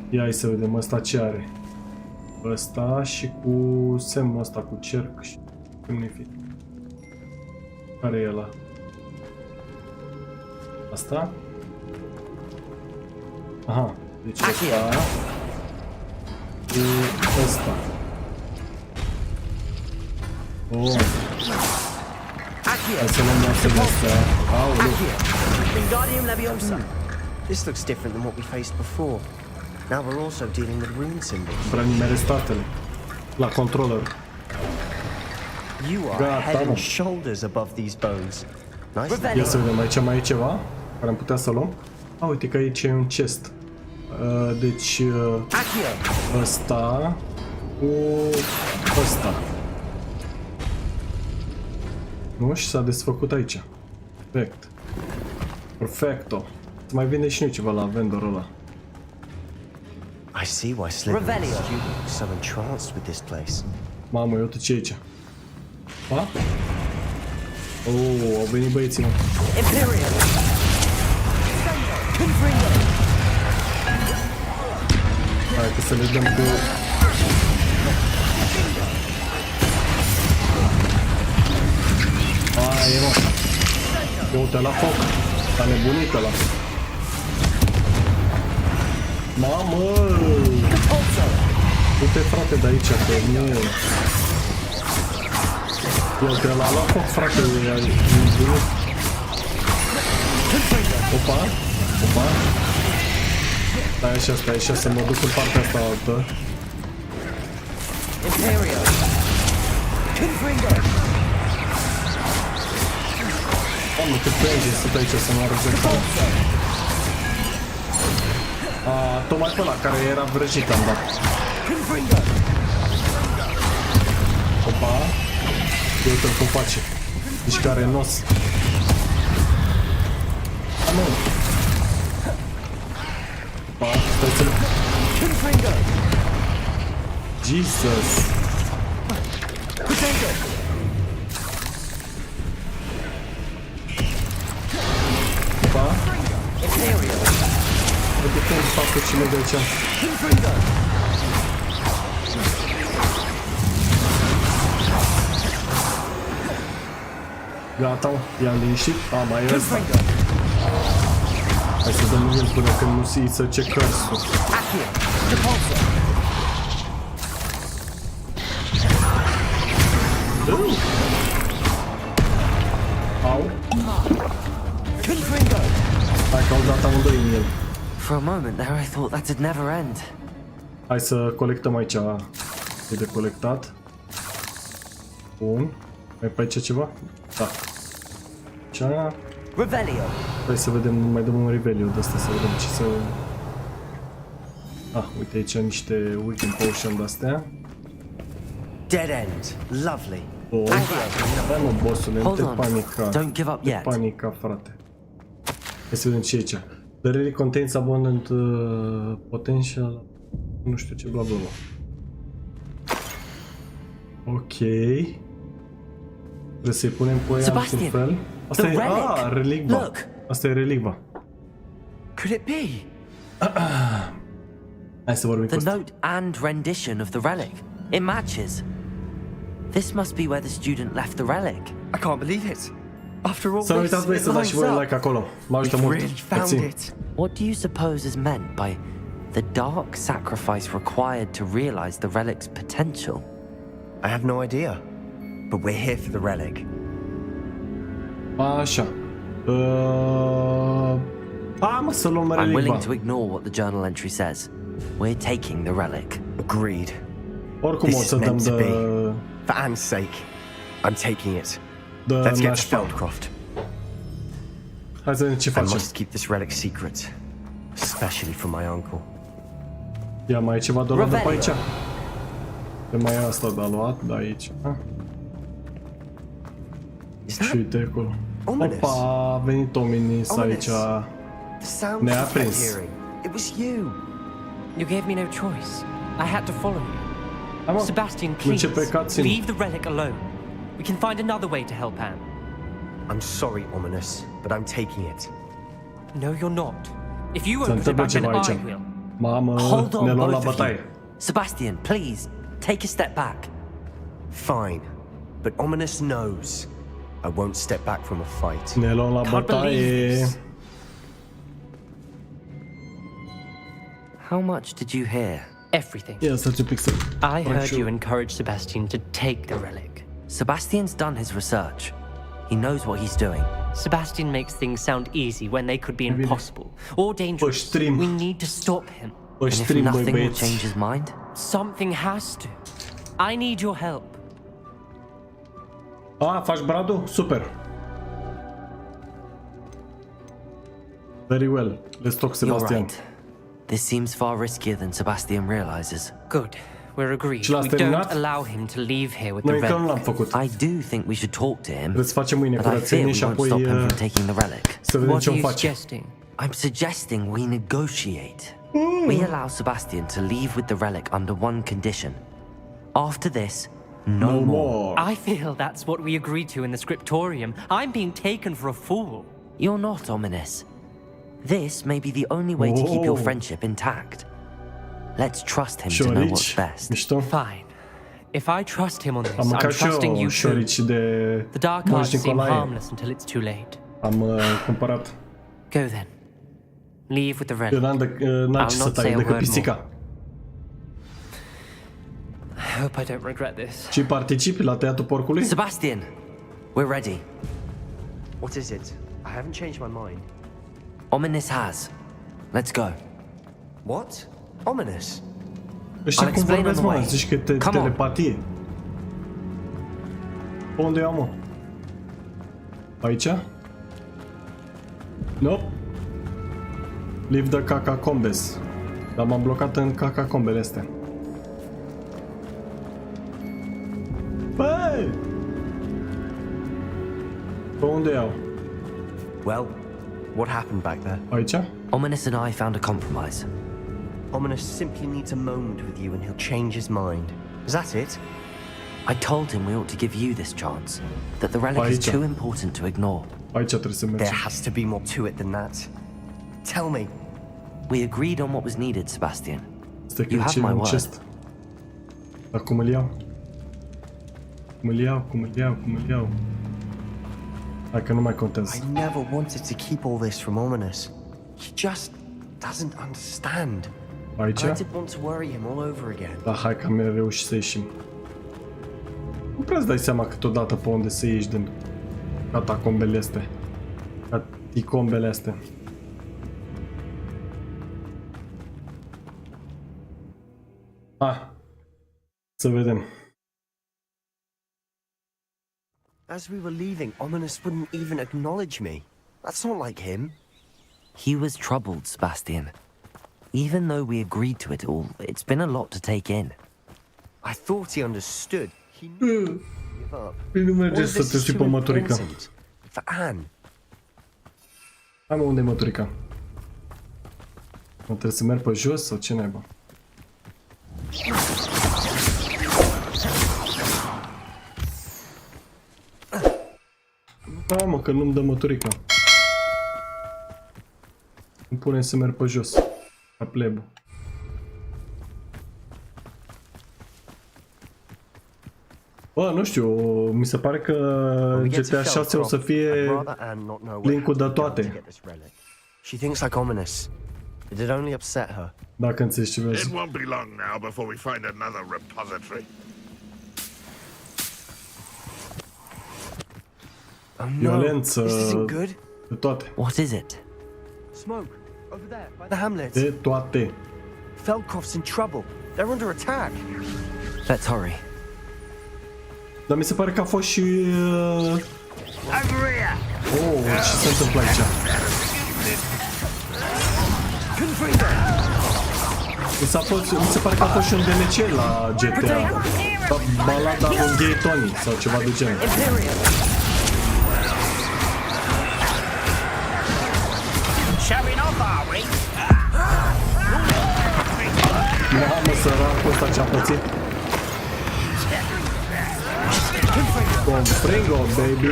Ia hai să vedem ăsta ce are. Ăsta și cu semnul ăsta cu cerc și semnific. Care e ăla? Asta? Aha, deci ăsta cu ăsta. Oh. Hai să luăm masele astea. Aoleu. Wingardium Leviosa. This looks different than what we faced before. Now we're also dealing with rune symbols. Prea nimere statele. La controller. You are head and shoulders above these bones. Nice. Ia să vedem, aici mai e ceva care am putea să luăm. Uite că aici e un chest. Deci ăsta cu ăsta. Nu? Și s-a desfăcut aici. Perfect. Perfecto. Mai vinde și nu ceva la vendorul ăla. I see why Slytherin students are so entranced with this place. Mamă, uite ce e aici. Pa? Au venit băieții, mă. Imperial. Hai că să le dăm cu... Hai, mă. Ia uite la foc. S-a nebunit ăla. Mamă! Uite, frate, de aici, că nu... Ia uite, ăla a luat foc, frate, e nebunit. Opa, opa. Stai așa, să mă duc în partea asta altă. Imperial. Mamă, cât plânge sunt aici să mă arăt. Tocmai pe ăla care era vrăjit am dat. Opa. Uite-l cum face. Mișcare în os. Amă. Opa, stai să-l... Jesus. Opa. Uite cum fac cine de aici. Gata, i-am liniștit. Mai e ăsta. Hai să dăm în el până când nu se să ce cărsul. Au. Hai că au dat amândoi în el. For a moment there I thought that would never end. Hai să colectăm aici. E de colectat. Bun. Mai pe aici ceva? Da. Aici. Revelio. Hai să vedem, mai dăm un revelio de asta, să vedem ce să... Uite aici niște weekend potion de-astea. Dead end. Lovely. Bun. Da, mă, bossule, nu te panica. Don't give up Nu yet. te panica, frate. Hai să vedem ce e aici. The relic contains abundant potential... Nu știu ce, bla bla bla. Ok. Trebuie să-i punem pe ea într-un fel. Asta e... relicva. Asta e relicva. Could it be? Hai să vorbim cu The asta. note and rendition of the relic. It matches. This must be where the student left the relic. I can't believe it. After all Să nu uitați, băi, să dați și voi like acolo. Mă ajută mult. What do you suppose is meant by the dark sacrifice required to realize the relic's potential? I have no idea. But we're here for the relic. Așa. Mă, să luăm I'm relicva. willing to ignore what the journal entry says. We're taking the relic. Agreed. Oricum o să dăm de... For Anne's sake, I'm taking it. de Let's get to nașpa. Feldcroft. Hai să vedem ce I facem. must keep this relic secret, especially from my uncle. Ia, mai e ceva de luat de pe aici? De mai e asta de luat, de aici. Și uite acolo. Opa, a venit Ominis aici. Ne-a prins. It was you. You gave me no choice. I had to follow you. Sebastian, please, leave the relic alone. We can find another way to help Anne. I'm sorry, Ominous, but I'm taking it. No, you're not. If you won't put it back, then I will. Mamă, ne luăm la bătaie. Sebastian, please, take a step back. Fine, but Ominous knows I won't step back from a fight. Ne luăm la bătaie. How much did you hear? Everything. Ia să-ți un pic să... I heard you encourage Sebastian to take the relic. Sebastian's done his research. He knows what he's doing. Sebastian makes things sound easy when they could be impossible or dangerous. We need to stop him. And if nothing will change his mind? Something has to. I need your help. Ah, faci bradul? Super. Very well. Let's talk Sebastian. You're right. This seems far riskier than Sebastian realizes. Good. We're agreed. We don't allow him to leave here with the relic. I do think we should talk to him, but I fear we won't stop him from taking the relic. What are you suggesting? I'm suggesting we negotiate. We allow Sebastian to leave with the relic under one condition. After this, no more. I feel that's what we agreed to in the scriptorium. I'm being taken for a fool. You're not, Ominous. This may be the only way to keep your friendship intact. Let's trust him to know what's best. Fine. If I trust him on this, I'm trusting you too. The dark arts seem harmless until it's too late. Cumpărat. Go then. Leave with the relic. I'll not say a word more. I hope I don't regret this. Și participi la tăiatul porcului? Sebastian, we're ready. What is it? I haven't changed my mind. Ominous has. Let's go. What? Ominous? Ăștia cum vorbesc, mă? Zici că telepatie. Pe unde eu, mă? Aici? Nope. Leave the catacombes. Dar m-am blocat în catacombele astea. Băi! Pe unde iau? Well, what happened back there? Aici? Ominous and I found a compromise. Ominous simply needs a moment with you and he'll change his mind. Is that it? I told him we ought to give you this chance. That the relic is too important to ignore. Aici trebuie să mergem. There has to be more to it than that. Tell me. We agreed on what was needed, Sebastian. You have my word. Dar cum îl iau? Cum îl iau? Hai că nu mai contează. I never wanted to keep all this from Ominous. He just doesn't understand. Aici? I didn't want to worry him all over again. Da, hai că am reușit să ieșim. Nu prea îți dai seama câteodată pe unde să ieși din catacombele astea. Caticombele astea. Să vedem. As we were leaving, Ominous wouldn't even acknowledge me. That's not like him. He was troubled, Sebastian. Even though we agreed to it all, it's been a lot to take in. I thought he understood. He knew to give up. Nu merge să te ții pe măturica. For Anne. Hai mă, unde e măturica? Mă trebuie să merg pe jos sau ce naiba? Da, mă, că nu-mi dă măturica. Îmi pune să merg pe jos. La plebul. Bă, nu știu, mi se pare că GTA 6 o să fie link-ul de toate. She thinks like Ominous. It did only upset her. Dacă înțelegi ce vreau să... It won't be long now before we find another repository. Oh no, violență, this isn't good. De toate. What is it? Smoke, over there, by the hamlet. De toate. Feldcroft's in trouble. They're under attack. Let's hurry. Dar mi se pare că a fost și... Oh, ce se întâmplă aici? Mi se pare că a fost și un DLC la GTA. Balada lui Tony sau ceva de genul. Mamă, săracul ăsta ce-a pățit. Comprendo, baby.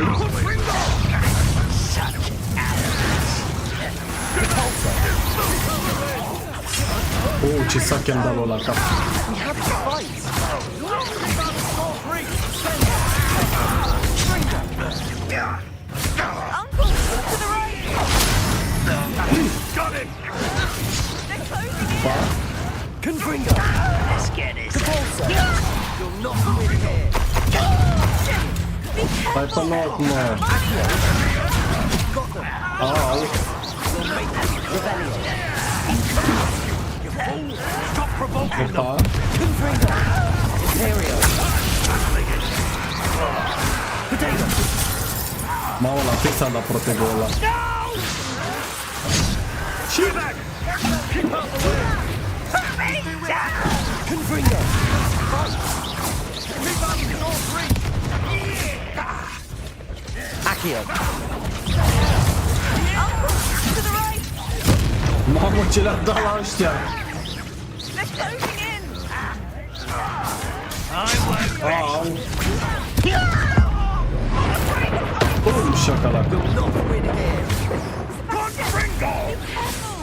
Oh, ce sac i-am dat la cap. Confringo! Let's get this. You'll not win here. Stai pe loc, mă! Au! Opa! Mamă, la fix am dat protego ăla. Mamă, ce le-a dat la ăștia! Au! Bum, șacalac!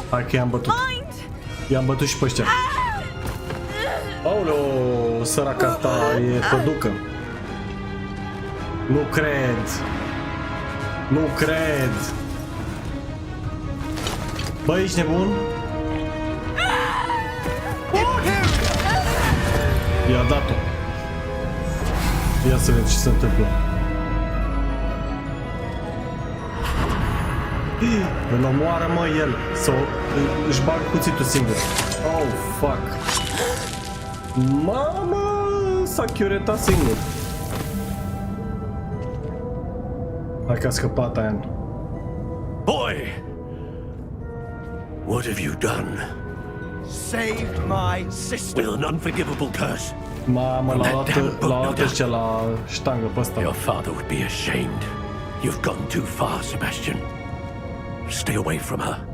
Hai că i-am bătut. I-am bătut și pe ăștia. Aoleo, săraca asta e păducă. Nu cred. Nu cred. Bă, ești nebun? I-a dat-o. Ia să vedem ce se întâmplă. Îl omoară, mă, el. Sau își bag cuțitul singur. Oh, fuck. Mamă, s-a chiuretat singur. Hai că a scăpat aia. Boy! What have you done? Saved my sister. With an unforgivable curse. Mamă, l-a luat ăștia la ștangă pe ăsta. Your father would be ashamed. You've gone too far, Sebastian. Stay away from her.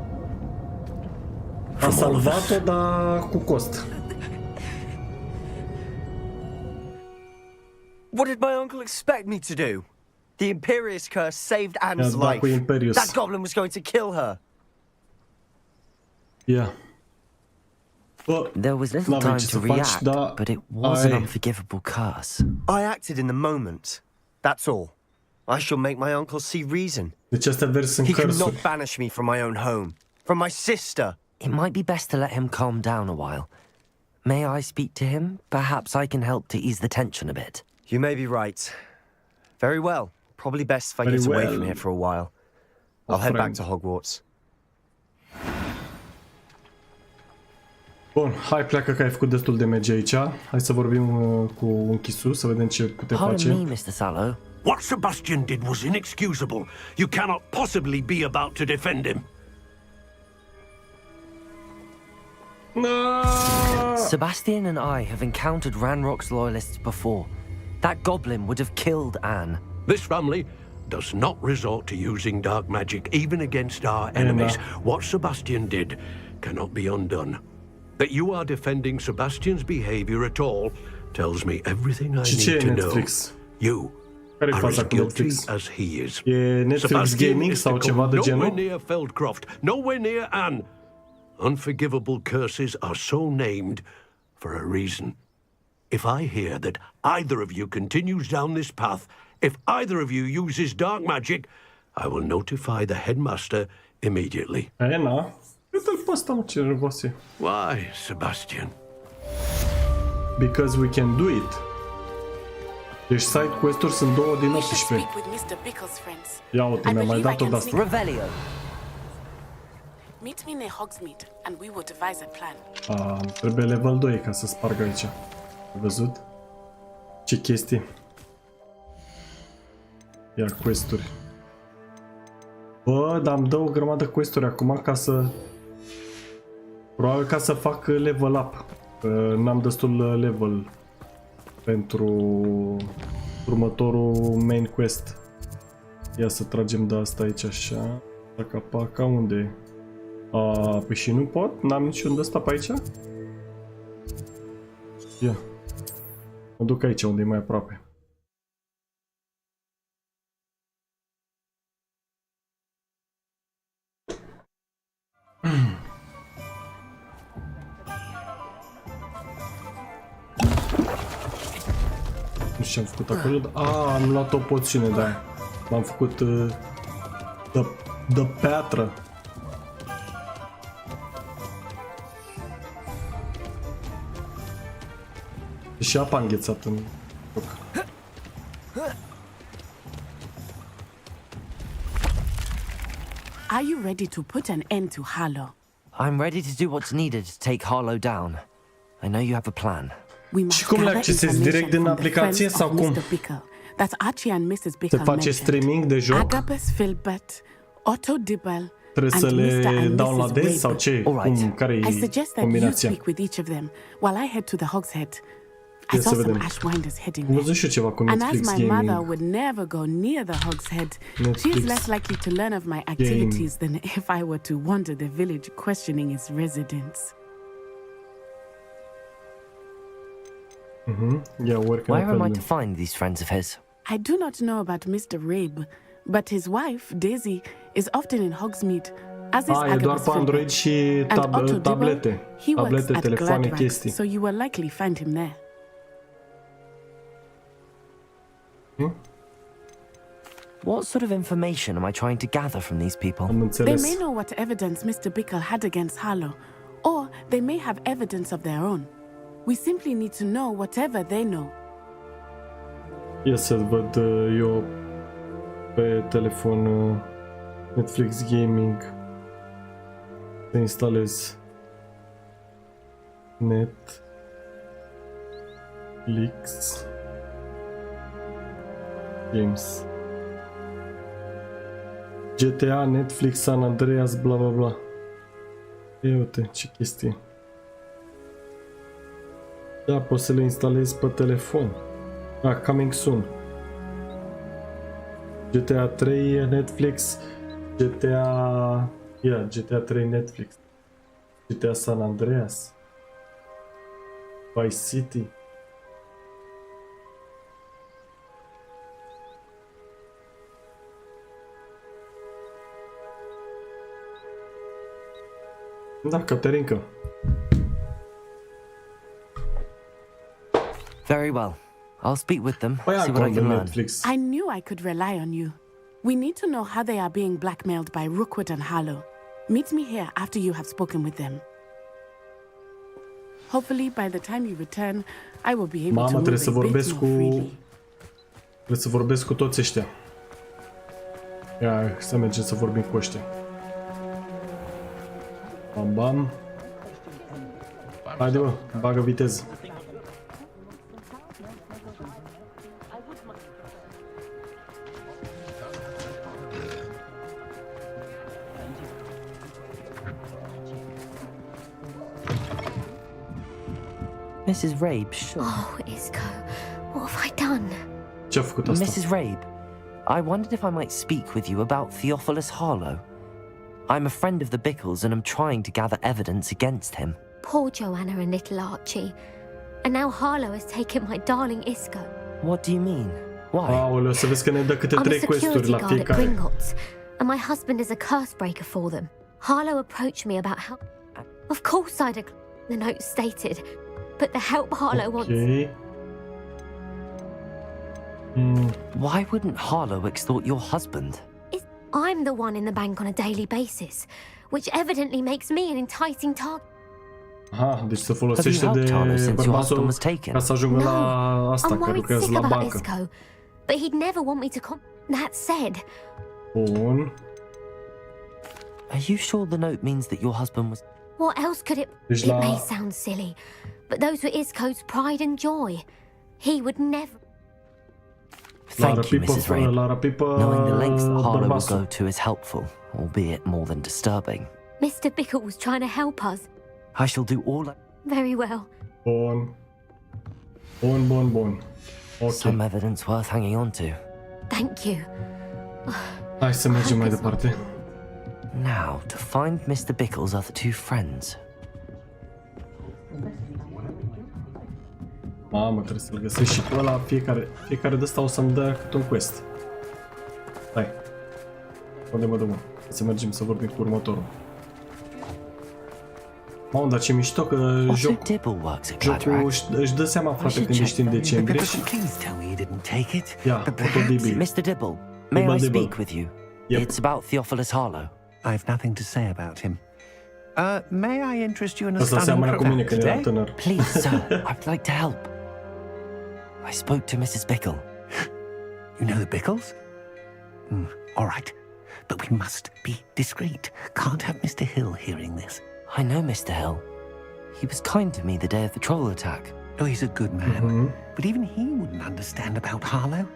A salvat-o, dar cu cost. What did my uncle expect me to do? The Imperious curse saved Anne's life. That goblin was going to kill her. Yeah. There was little time to react, but it was an unforgivable curse. I acted in the moment. That's all. I shall make my uncle see reason. Deci astea verzi sunt He cărsuri. cannot banish me from my own home, from my sister. It might be best to let him calm down a while. May I speak to him? Perhaps I can help to ease the tension a bit. You may be right. Very well. Probably best if I get away from here for a while. I'll head back to Hogwarts. Bun, hai, pleacă că ai făcut destul de merge aici. Hai să vorbim cu închisul, să vedem ce putem face. Pardon me, Mr. Sallow. What Sebastian did was inexcusable. You cannot possibly be about to defend him. No! Sebastian and I have encountered Ranrock's loyalists before. That goblin would have killed Anne. This family does not resort to using dark magic even against our enemies. What Sebastian did cannot be undone. That you are defending Sebastian's behavior at all tells me everything I need to know. You are as guilty as he is. E Netflix Gaming sau ceva de genul? Nowhere near Feldcroft, nowhere near Anne. Unforgivable curses are so named for a reason. If I hear that either of you continues down this path, if either of you uses dark magic, I will notify the headmaster immediately. Ena, uite-l pe ăsta, mă, ce răvos e. Why, Sebastian? Because we can do it. Deci side quest-uri sunt 2 din 18. Ia uite, mi-a mai dat-o de-asta. Revelio. Meet me near Hogsmeade and we will devise a plan. Trebuie level 2 ca să sparg aici. Ai văzut? Ce chestii. Ia quest-uri. Bă, dar îmi dă o grămadă quest-uri acum ca să... Probabil ca să fac level up. N-am destul level pentru următorul main quest. Ia să tragem de asta aici așa. Paca, unde e? Păi și nu pot? N-am niciun de ăsta pe aici? Ia. Mă duc aici unde e mai aproape. Nu știu ce am făcut acolo. Am luat o poțiune de aia. M-am făcut de piatră. Și apa înghețată în joc. Are you ready to put an end to Harlow? I'm ready to do what's needed to take Harlow down. I know you have a plan. Și cum le accesezi direct din aplicație sau cum? That Archie and Mrs. Bickle se face streaming de joc? Agapes Filbert, Otto Dibble, trebuie să le downloadezi sau ce? Cum, care e combinația? Speak with each of them while I head to the Hogshead. I saw some Ashwinders heading there. Văzut și eu ceva cu And Netflix as my Gaming. mother would never go near the Hogshead, she is less likely to learn of my activities than if I were to wander the village questioning its residents. Yeah, where am I to find these friends of his? I do not know about Mr. Rabe, but his wife, Daisy, is often in Hogsmeade, as is e doar pe Android și tablete. He works at telefoane, Gladrag, chestii. so you will likely find him there. What sort of information am I trying to gather from these people? They may know what evidence Mr. Bickle had against Harlow, or they may have evidence of their own. We simply need to know whatever they know. Ia să văd eu pe telefon Netflix Gaming. Să instalez Netflix Games. GTA, Netflix, San Andreas, bla bla bla. Ia uite ce chestie. Da, poți să le instalezi pe telefon. Coming soon. GTA 3 Netflix, GTA 3 Netflix, GTA San Andreas, Vice City. Da, Caterinca. Very well. I'll speak with them, see what I can learn. I knew I could rely on you. We need to know how they are being blackmailed by Rookwood and Harlow. Meet me here after you have spoken with them. Hopefully, by the time you return, I will be able to move a bit more freely. Trebuie să vorbesc cu toți ăștia. Ia, să mergem să vorbim cu ăștia. Bam, bam. Haide, bă, bagă viteză. Mrs. Rabe, sure. Oh, Isco, what have I done? Ce-a făcut asta? Mrs. Rabe, I wondered if I might speak with you about Theophilus Harlow. I'm a friend of the Bickles and I'm trying to gather evidence against him. Poor Joanna and little Archie. And now Harlow has taken my darling Isco. What do you mean? Why? Aoleu, să vezi că ne dă câte 3 quest-uri la fiecare. Gringotts, and my husband is a curse breaker for them. Harlow approached me about help. Of course I'd agree, the note stated. But the help Harlow wants... Why wouldn't Harlow extort your husband? I'm the one in the bank on a daily basis, which evidently makes me an enticing target. Aha, deci se folosește de bărbatul ca să ajungă la asta, care lucrează la bancă. Isco, but he'd never want me to That said... Bun. Are you sure the note means that your husband was... What else could it... It may sound silly, but those were Isco's pride and joy. He would never... Thank you, Mrs. Rabe. Knowing the lengths that Harlow will go to is helpful, albeit more than disturbing. Mr. Bickle was trying to help us. I shall do all I... Very well. Bun. Okay. Some evidence worth hanging on to. Thank you. Hai să mergem mai departe. Now, to find Mr. Bickle's other 2 friends. Mamă, trebuie să-l găsesc și pe ăla, fiecare de ăsta o să-mi dea câte un quest. Hai. Unde mă dăm? Să mergem să vorbim cu următorul. Mamă, dar ce mișto că jocul își dă seama, frate, când ești în decembrie și... Ia, Otodibil. Mr. Dibble, may I speak with you? It's about Theophilus Harlow. I've nothing to say about him. May I interest you in a Asta seamănă cu mine când eram tânăr. Please, sir, I'd like to help. I spoke to Mrs. Bickle. You know the Bickles? All right. but we must be discreet. Can't have Mr. Hill hearing this. I know Mr. Hill. He was kind to me the day of the troll attack. Oh, he's a good man, but even he wouldn't understand about Harlow.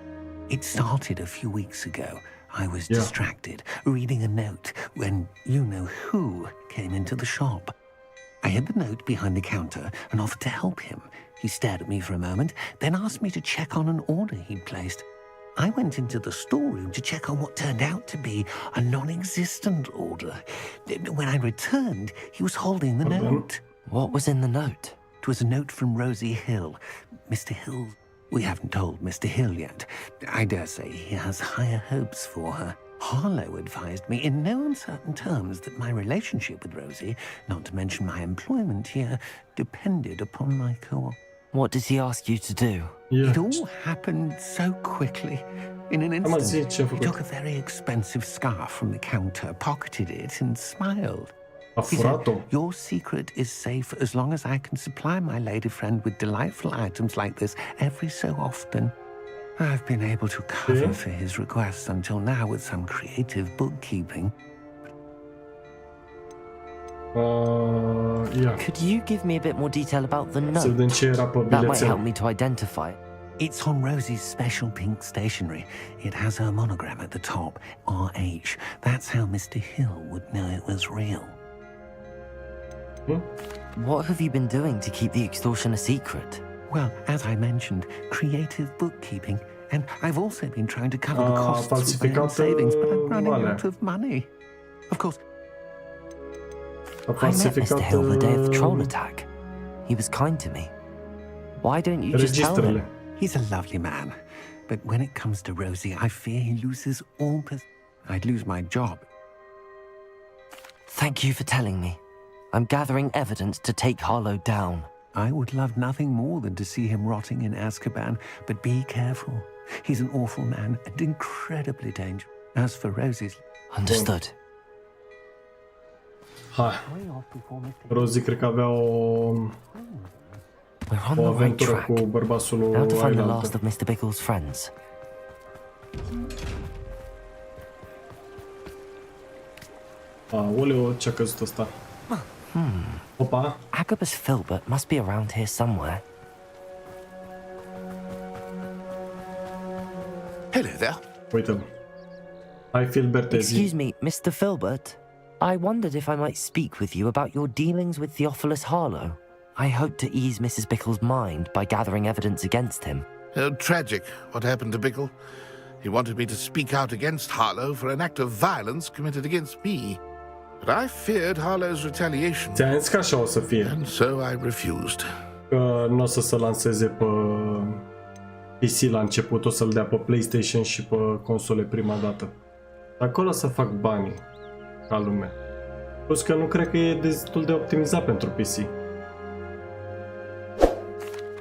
It started a few weeks ago. I was distracted, reading a note, when you-know-who came into the shop. I hid the note behind the counter and offered to help him. He stared at me for a moment, then asked me to check on an order he'd placed. I went into the storeroom to check on what turned out to be a non-existent order. When I returned, he was holding the note. What was in the note? It was a note from Rosie Hill. Mr. Hill... We haven't told Mr. Hill yet. I dare say he has higher hopes for her. Harlow advised me in no uncertain terms that my relationship with Rosie, not to mention my employment here, depended upon my co-op. What did he ask you to do? It all happened so quickly. In an instant, he took a very expensive scarf from the counter, pocketed it, and smiled. He said, "Your secret is safe as long as I can supply my lady friend with delightful items like this every so often." I've been able to cover for his requests until now with some creative bookkeeping. Could you give me a bit more detail about the note? That might help me to identify it. It's on Rosie's special pink stationery. It has her monogram at the top, RH. That's how Mr. Hill would know it was real. What have you been doing to keep the extortion a secret? Well, as I mentioned, creative bookkeeping. And I've also been trying to cover the costs of my own savings, but I'm running out of money. Of course... I met Mr. Hill the day of the troll attack. He was kind to me. Why don't you just tell him? He's a lovely man. But when it comes to Rosie, I fear he loses all... I'd lose my job. Thank you for telling me. I'm gathering evidence to take Harlow down. I would love nothing more than to see him rotting in Azkaban, but be careful. He's an awful man and incredibly dangerous. As for Rosie's... Understood. Hai. Rosie cred că avea o aventură cu bărbatul lui Now to find the last of Mr. Bickle's friends. Aoleu, ce-a căzut ăsta? Opa. Agabus Filbert must be around here somewhere. Hello there. Uite-l. Hi, Filbert. Excuse me, Mr. Filbert. I wondered if I might speak with you about your dealings with Theophilus Harlow. I hope to ease Mrs. Bickle's mind by gathering evidence against him. Tragic, what happened to Bickle. He wanted me to speak out against Harlow for an act of violence committed against me. But I feared Harlow's retaliation. Ți-am zis că așa o să fie. And so I refused. Că nu o să se lanseze pe PC la început, o să-l dea pe PlayStation și pe console prima dată. Acolo să fac banii ca lumea. Plus că nu cred că e destul de optimizat pentru PC.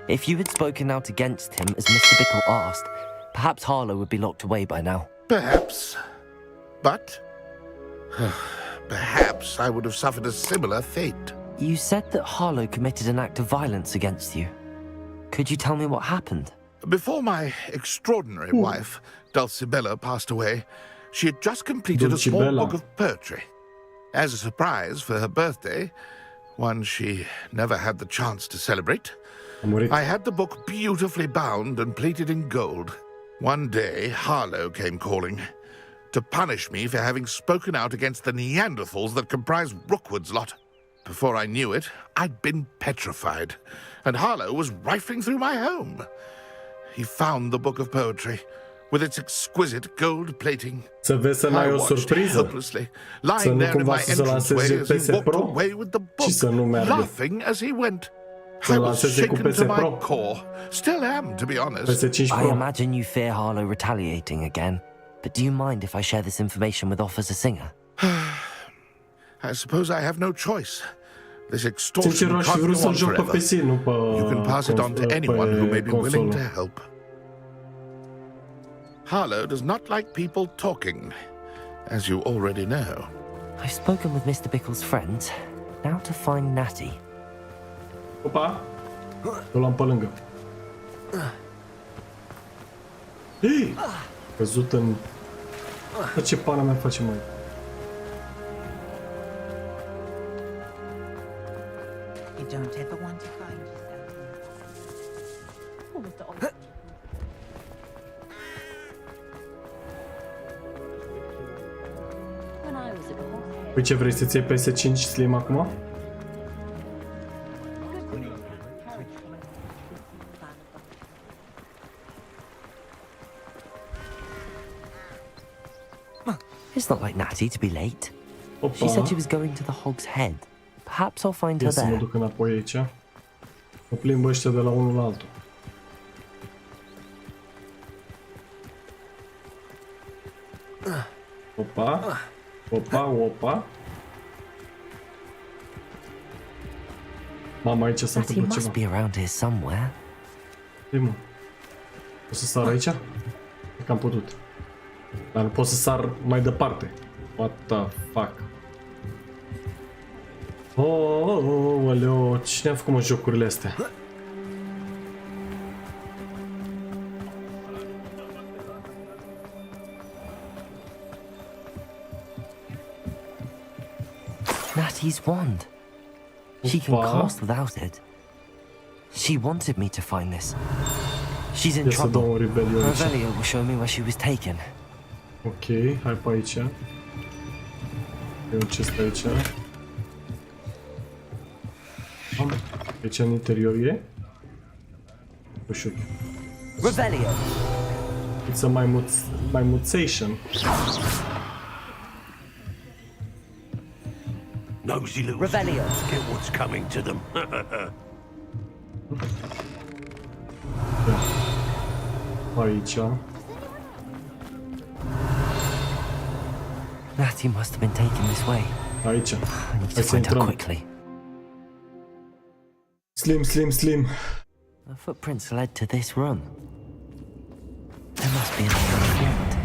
If you had spoken out against him as Mr. Bickle asked, perhaps Harlow would be locked away by now. Perhaps. But... perhaps I would have suffered a similar fate. You said that Harlow committed an act of violence against you. Could you tell me what happened? Before my extraordinary wife, Dulcibella, passed away, she had just completed a small book of poetry. As a surprise for her birthday, one she never had the chance to celebrate, I had the book beautifully bound and plated in gold. One day, Harlow came calling to punish me for having spoken out against the Neanderthals that comprise Rookwood's lot. Before I knew it, I'd been petrified, and Harlow was rifling through my home. He found the book of poetry, with its exquisite gold plating. Să vezi să n-ai o surpriză. Să nu cumva să se lanseze PS Pro și să nu meargă. Să lanseze cu PS Pro. Still am, to be honest. PS5 Pro. I imagine you fear Harlow retaliating again. But do you mind if I share this information with Officer Singer? I suppose I have no choice. This extortion can't go on forever. You can pass it on to anyone who may be willing to help. Harlow does not like people talking, as you already know. I've spoken with Mr. Bickle's friends. Now to find Natty. Opa! O luam pe lângă. Hei! Căzut în Dar ce pana mea face, mai? You don't ever want to find yourself. Păi ce vrei să-ți iei PS5 Slim acum? It's not like Natty to be late. Opa. She said she was going to the Hog's Head. Perhaps I'll find her Ia să mă there. duc înapoi aici. Mă plimbă ăștia de la unul la altul. Opa. Opa, opa. Mama, aici s-a Natty întâmplat must ceva. be around here somewhere. Ei, mă. O să sar aici? Cred că am putut. Dar nu pot să sar mai departe. What the fuck? Oh, aleo, cine a făcut mă jocurile astea? Natty's wand. She can Opa. cast without it. She wanted me to find this. She's in Ia să dau trouble. un rebeliu aici. Revelio will show me where she was taken. Ok, hai pe aici. E un chest aici. Aici în interior e. Ușor. Revelio. It's a maimuțation. Nosy little Revelio. scoundrels, get what's coming to them. Aici. Natty must have been taken this way. Aici. I need to Hai să find her intrăm. quickly. Slim, slim, slim. The footprints led to this room. There must be another flight.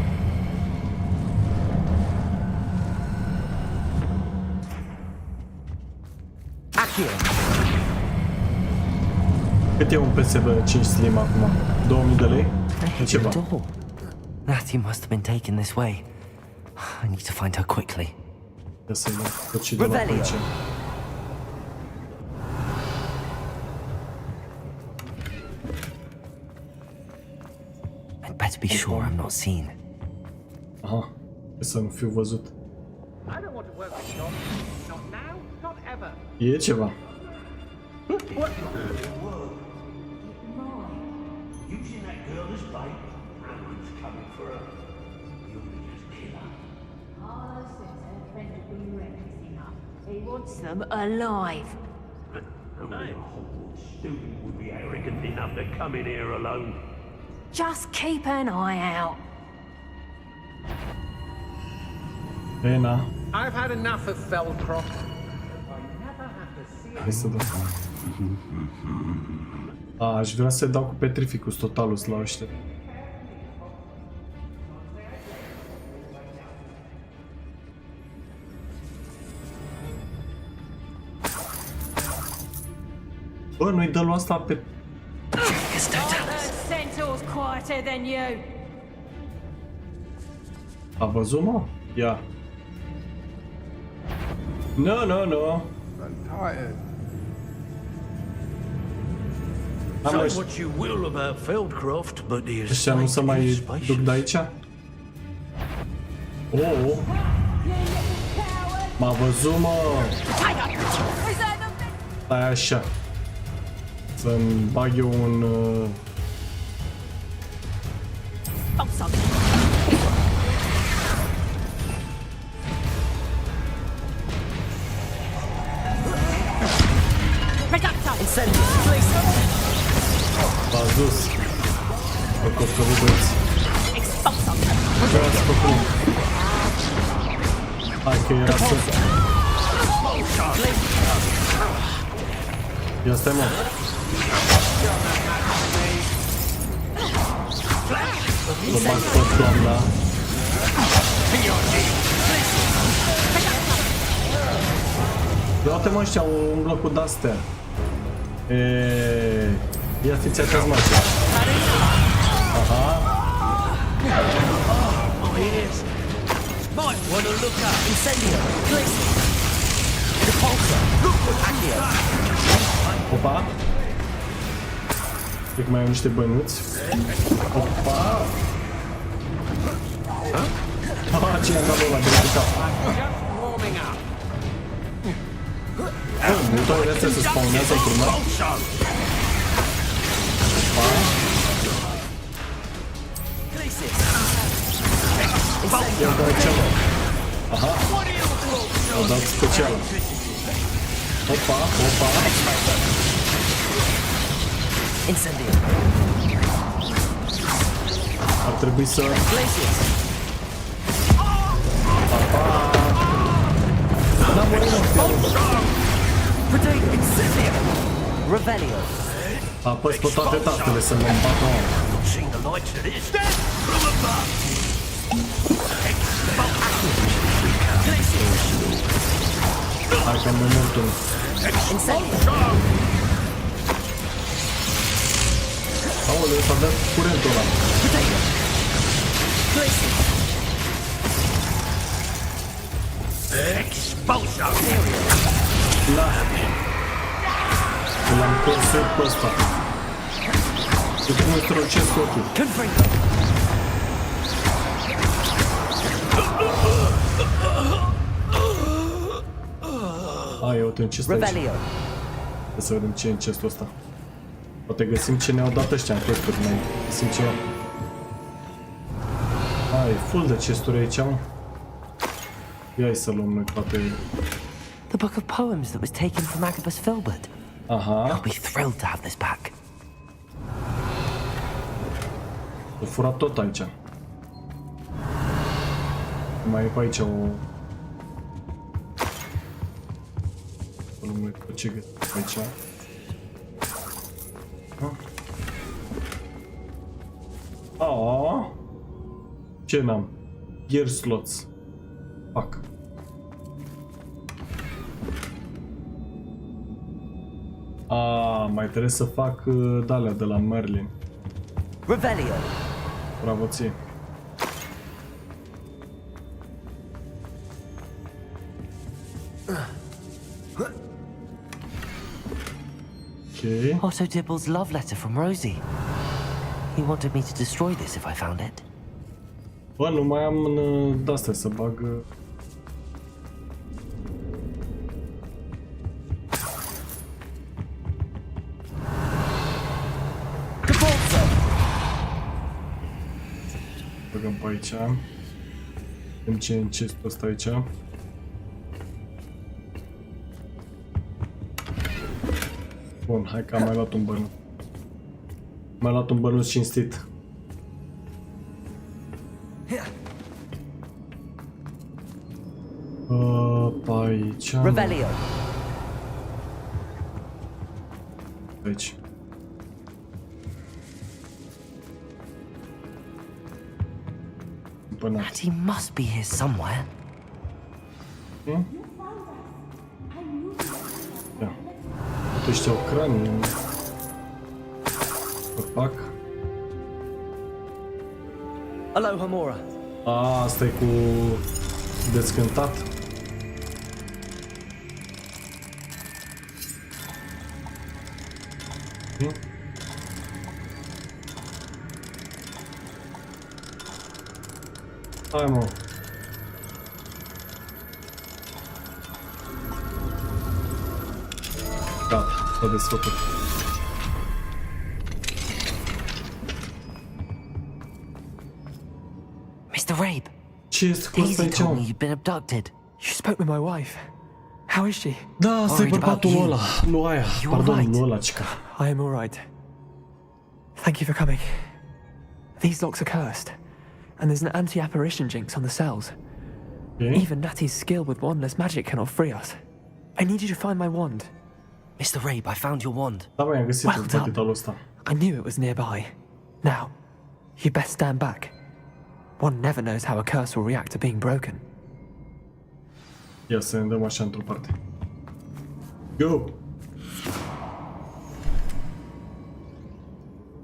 Accio. Cât e un PSV 5 Slim acum? 2000 de lei? E ceva. Door. Natty must have been taken this way. I need to find her quickly. Ia să-i dau cocii de la Revelio. aici. I'd better be sure I'm not seen. Aha. Să nu fiu văzut. E ceva. Using that girl as bait, Anil's coming for her. You'll just kill her. He wants them alive. Only a Hogwarts student would be arrogant enough to come in here alone. Just keep an eye out. Ena. I've had enough of Feldcroft. Hai să dau. Aș vrea să dau cu Petrificus Totalus la ăștia. Bă, nu-i dă lui asta pe... Centaur's quieter than you. A văzut, mă? Ia. No, no, no. I'm tired. Say what you will about Feldcroft, but the Ăștia nu se estate mai is duc spacious. de aici? Oh! M-a văzut, mă! Stai așa. Să-mi bag eu un... V-a dus. Pe copilul băieți. Vreau-ți copilul. Hai că era să... Ia stai, mă. Să bag tot doamna. Ia uite, mă, ăștia umblă cu de-astea. Ia fiți atenți, mă. Aha. Might want to look up. Incendio. Glacier. Repulsor. Accio. Opa! Cred că mai am niște bănuți. Opa! Ce i-am dat ăla de la cap? Mutoarele astea se spawnează într-un mare. I-am dat ceala. Aha! Am dat specială. Opa, opa! Ar trebui să... N-am murit apăs pe toate tastele să mă îmbată. Hai că mă mult unul. Aoleu, s-a dat curentul ăla. Da. L-am consert pe ăsta. Și cum îi strălucesc ochii. Ia uite în chest aici. Hai să vedem ce e în chestul ăsta. Poate găsim ce ne-au dat ăștia în quest-uri, mai găsim ceva. E full de chesturi aici, mă. Ia să luăm noi toate. The book of poems that was taken from Agabus Filbert. I'll be thrilled to have this back. O furat tot aici. Mai e pe aici o... O luăm noi pe ce găsim aici. Ce n-am? Gear slots. Fuck. Mai trebuie să fac d-alea de la Merlin. Revelio. Bravo ție. Okay. Otto Dibble's love letter from Rosie. He wanted me to destroy this if I found it. Bă, nu mai am de-astea să bag... Băgăm pe aici. Vedem ce e în chestul ăsta aici. Bun, hai că am mai luat un bănuț. Mai luat un bănuț cinstit. Pe aici. Revelio. Aici. That he must be here somewhere. Ia. Uite ăștia o cranie. Pac. Aloha Mora. Asta e cu descântat. Hai mă. Gata, s-a desfăcut. Mr. Rabe. Ce este cu ăsta aici? Told me you'd been abducted. You spoke with my wife. How is she? Da, asta e bărbatul ăla. Nu aia. Pardon, nu ăla, cica. I am all right. Thank you for coming. These locks are cursed. And there's an anti-apparition jinx on the cells. Okay. Even Natty's skill with wandless magic cannot free us. I need you to find my wand. Mr. Rabe, I found your wand. Da, băi, am găsit pachetul ăsta. I knew it was nearby. Now, you best stand back. One never knows how a curse will react to being broken. Ia să ne dăm așa într-o parte. Go!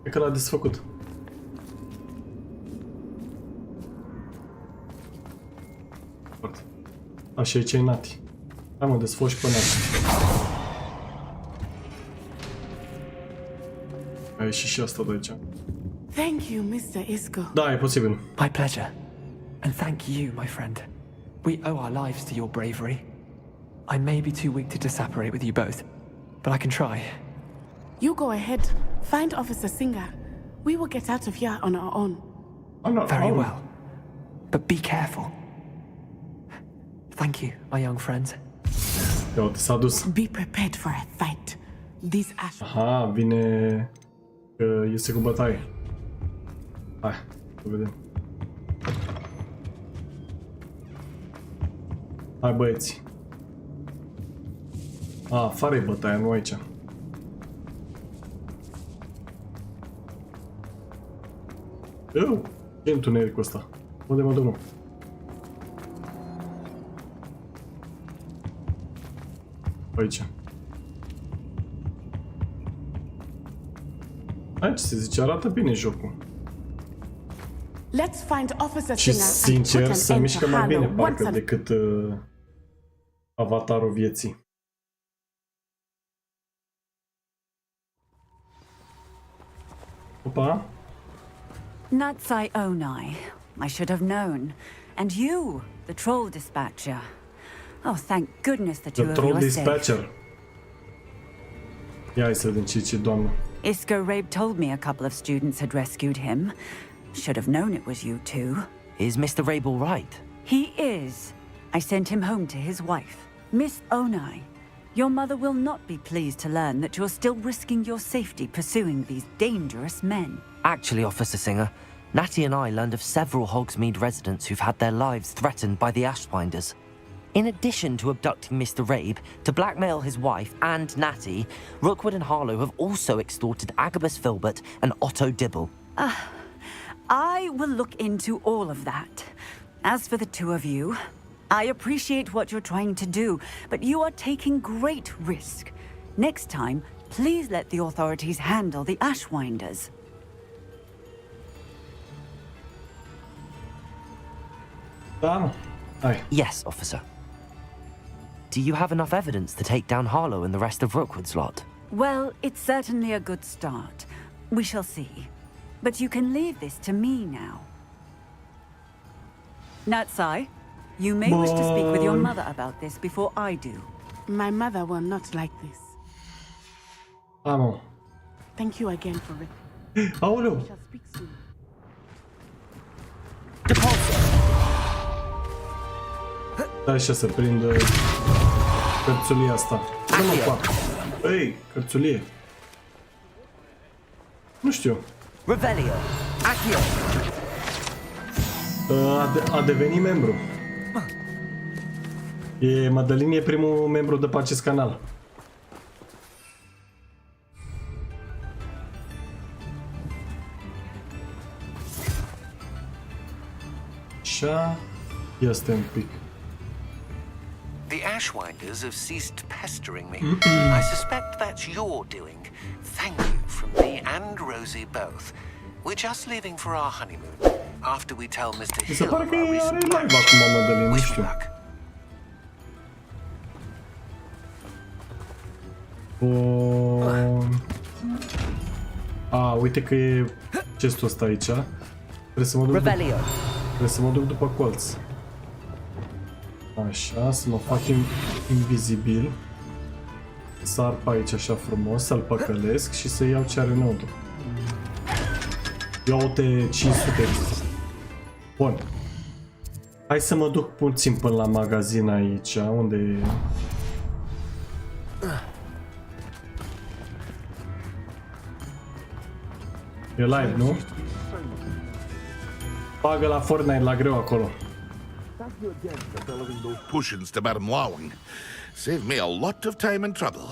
E că l-a desfăcut. Așa e ce-i Nati. Hai mă, desfoci pe Nati. A ieșit și asta de aici. Thank you, Mr. Isco. Da, e posibil. My pleasure. And thank you, my friend. We owe our lives to your bravery. I may be too weak to disapparate with you both, but I can try. You go ahead. Find Officer Singer. We will get out of here on our own. Very well. But be careful. Thank you, my young friends. Ia uite, s-a dus. Be prepared for a fight. These ash... Aha, vine că iese cu bătaie. Hai, să vedem. Hai băieți. A, afară-i bătaia, nu aici. Eu, ce întunericul ăsta? Unde mă duc, mă? Aici. Aici se zice, arată bine jocul. Let's find Officer Și Singer sincer, se mișcă mai bine Harlow parcă decât avatarul vieții. Opa! Natsai Onai. I should have known. And you, the troll dispatcher. Oh, thank goodness the two of you Troll are safe. dispatcher. Ia să vedem ce doamnă. Isco Rabe told me a couple of students had rescued him. Should have known it was you two. Is Mr. Rabe all right? He is. I sent him home to his wife. Miss Onai, your mother will not be pleased to learn that you're still risking your safety pursuing these dangerous men. Actually, Officer Singer, Natty and I learned of several Hogsmeade residents who've had their lives threatened by the Ashwinders. In addition to abducting Mr. Rabe to blackmail his wife and Natty, Rookwood and Harlow have also extorted Agabus Filbert and Otto Dibble. I will look into all of that. As for the two of you, I appreciate what you're trying to do, but you are taking great risk. Next time, please let the authorities handle the Ashwinders. Yes, officer. Do you have enough evidence to take down Harlow and the rest of Rookwood's lot? Well, it's certainly a good start. We shall see. But you can leave this to me now. Natsai, you may wish to speak with your mother about this before I do. My mother will not like this. Amo. Thank you again for it. Aoleu. We shall speak soon. Da, așa se prinde cărțulia asta. Ei, cărțulie. Nu știu. Revelio. Accio. A devenit membru. Madalin e primul membru de pe acest canal. Așa. Este un pic. The Ashwinders have ceased pestering me. I suspect that's your doing. Thank you from me and Rosie both. We're just leaving for our honeymoon. After we tell Mr. Hill our recent plans. Wish me luck. Bun. A, uite că e chestul ăsta aici. Trebuie să mă duc trebuie să mă duc după colț. Așa, să mă fac invizibil. Sar pe aici așa frumos, să-l păcălesc și să iau ce are înăuntru. Ia uite 500. Bun. Hai să mă duc puțin până la magazin aici, unde e... E live, nu? Bagă la Fortnite la greu acolo. Those potions to Madame Lawing save me a lot of time and trouble.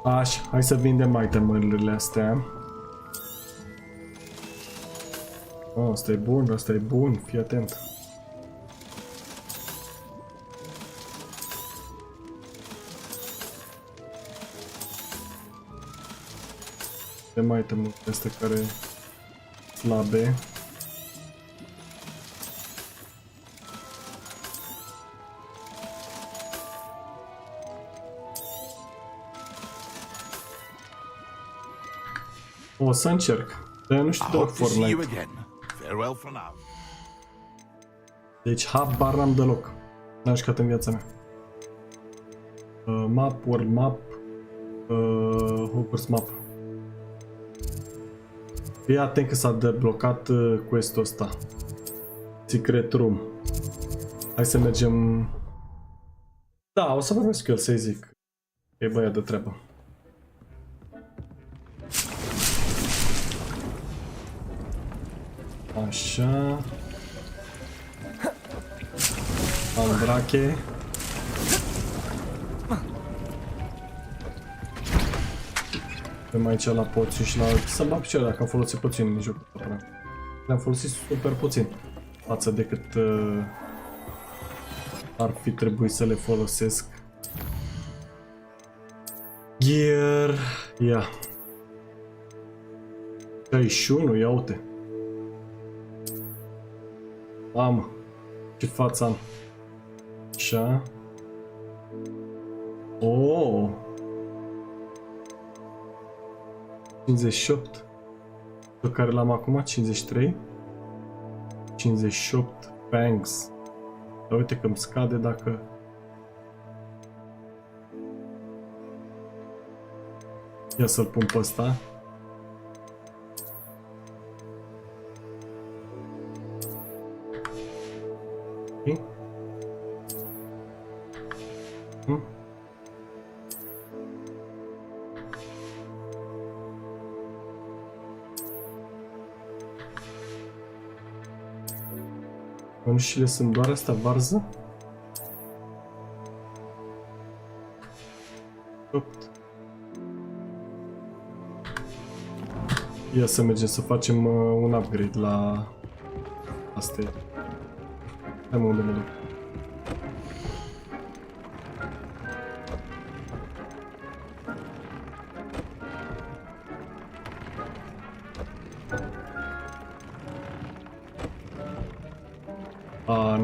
Așa, hai să vindem item-urile astea. Oh, asta e bun, asta e bun, fii atent. Vedem item-urile astea care slabe. O să încerc. Dar nu știu deloc Fortnite. Deci habar n-am deloc. N-am jucat în viața mea. Map, World Map, Hogwarts Map. Fii atent că s-a deblocat quest-ul ăsta. Secret Room. Hai să mergem... Da, o să vorbesc cu el să-i zic. E băiat de treabă. Așa. Andrache. Avem aici la poțiuni și la... Să mă picioare dacă am folosit poțiuni în jocul ăsta. Le-am folosit super puțin față de cât ar fi trebuit să le folosesc. Gear... Ia. 61, ia uite. Mamă, ce față am. Așa. Oh. 58. Pe care l-am acum, 53. 58 bangs. Dar uite că îmi scade dacă... Ia să-l pun pe ăsta. Okay. Mănușile sunt doar astea varză? 8. Ia să mergem să facem un upgrade la astea. Hai mă, unde mă duc.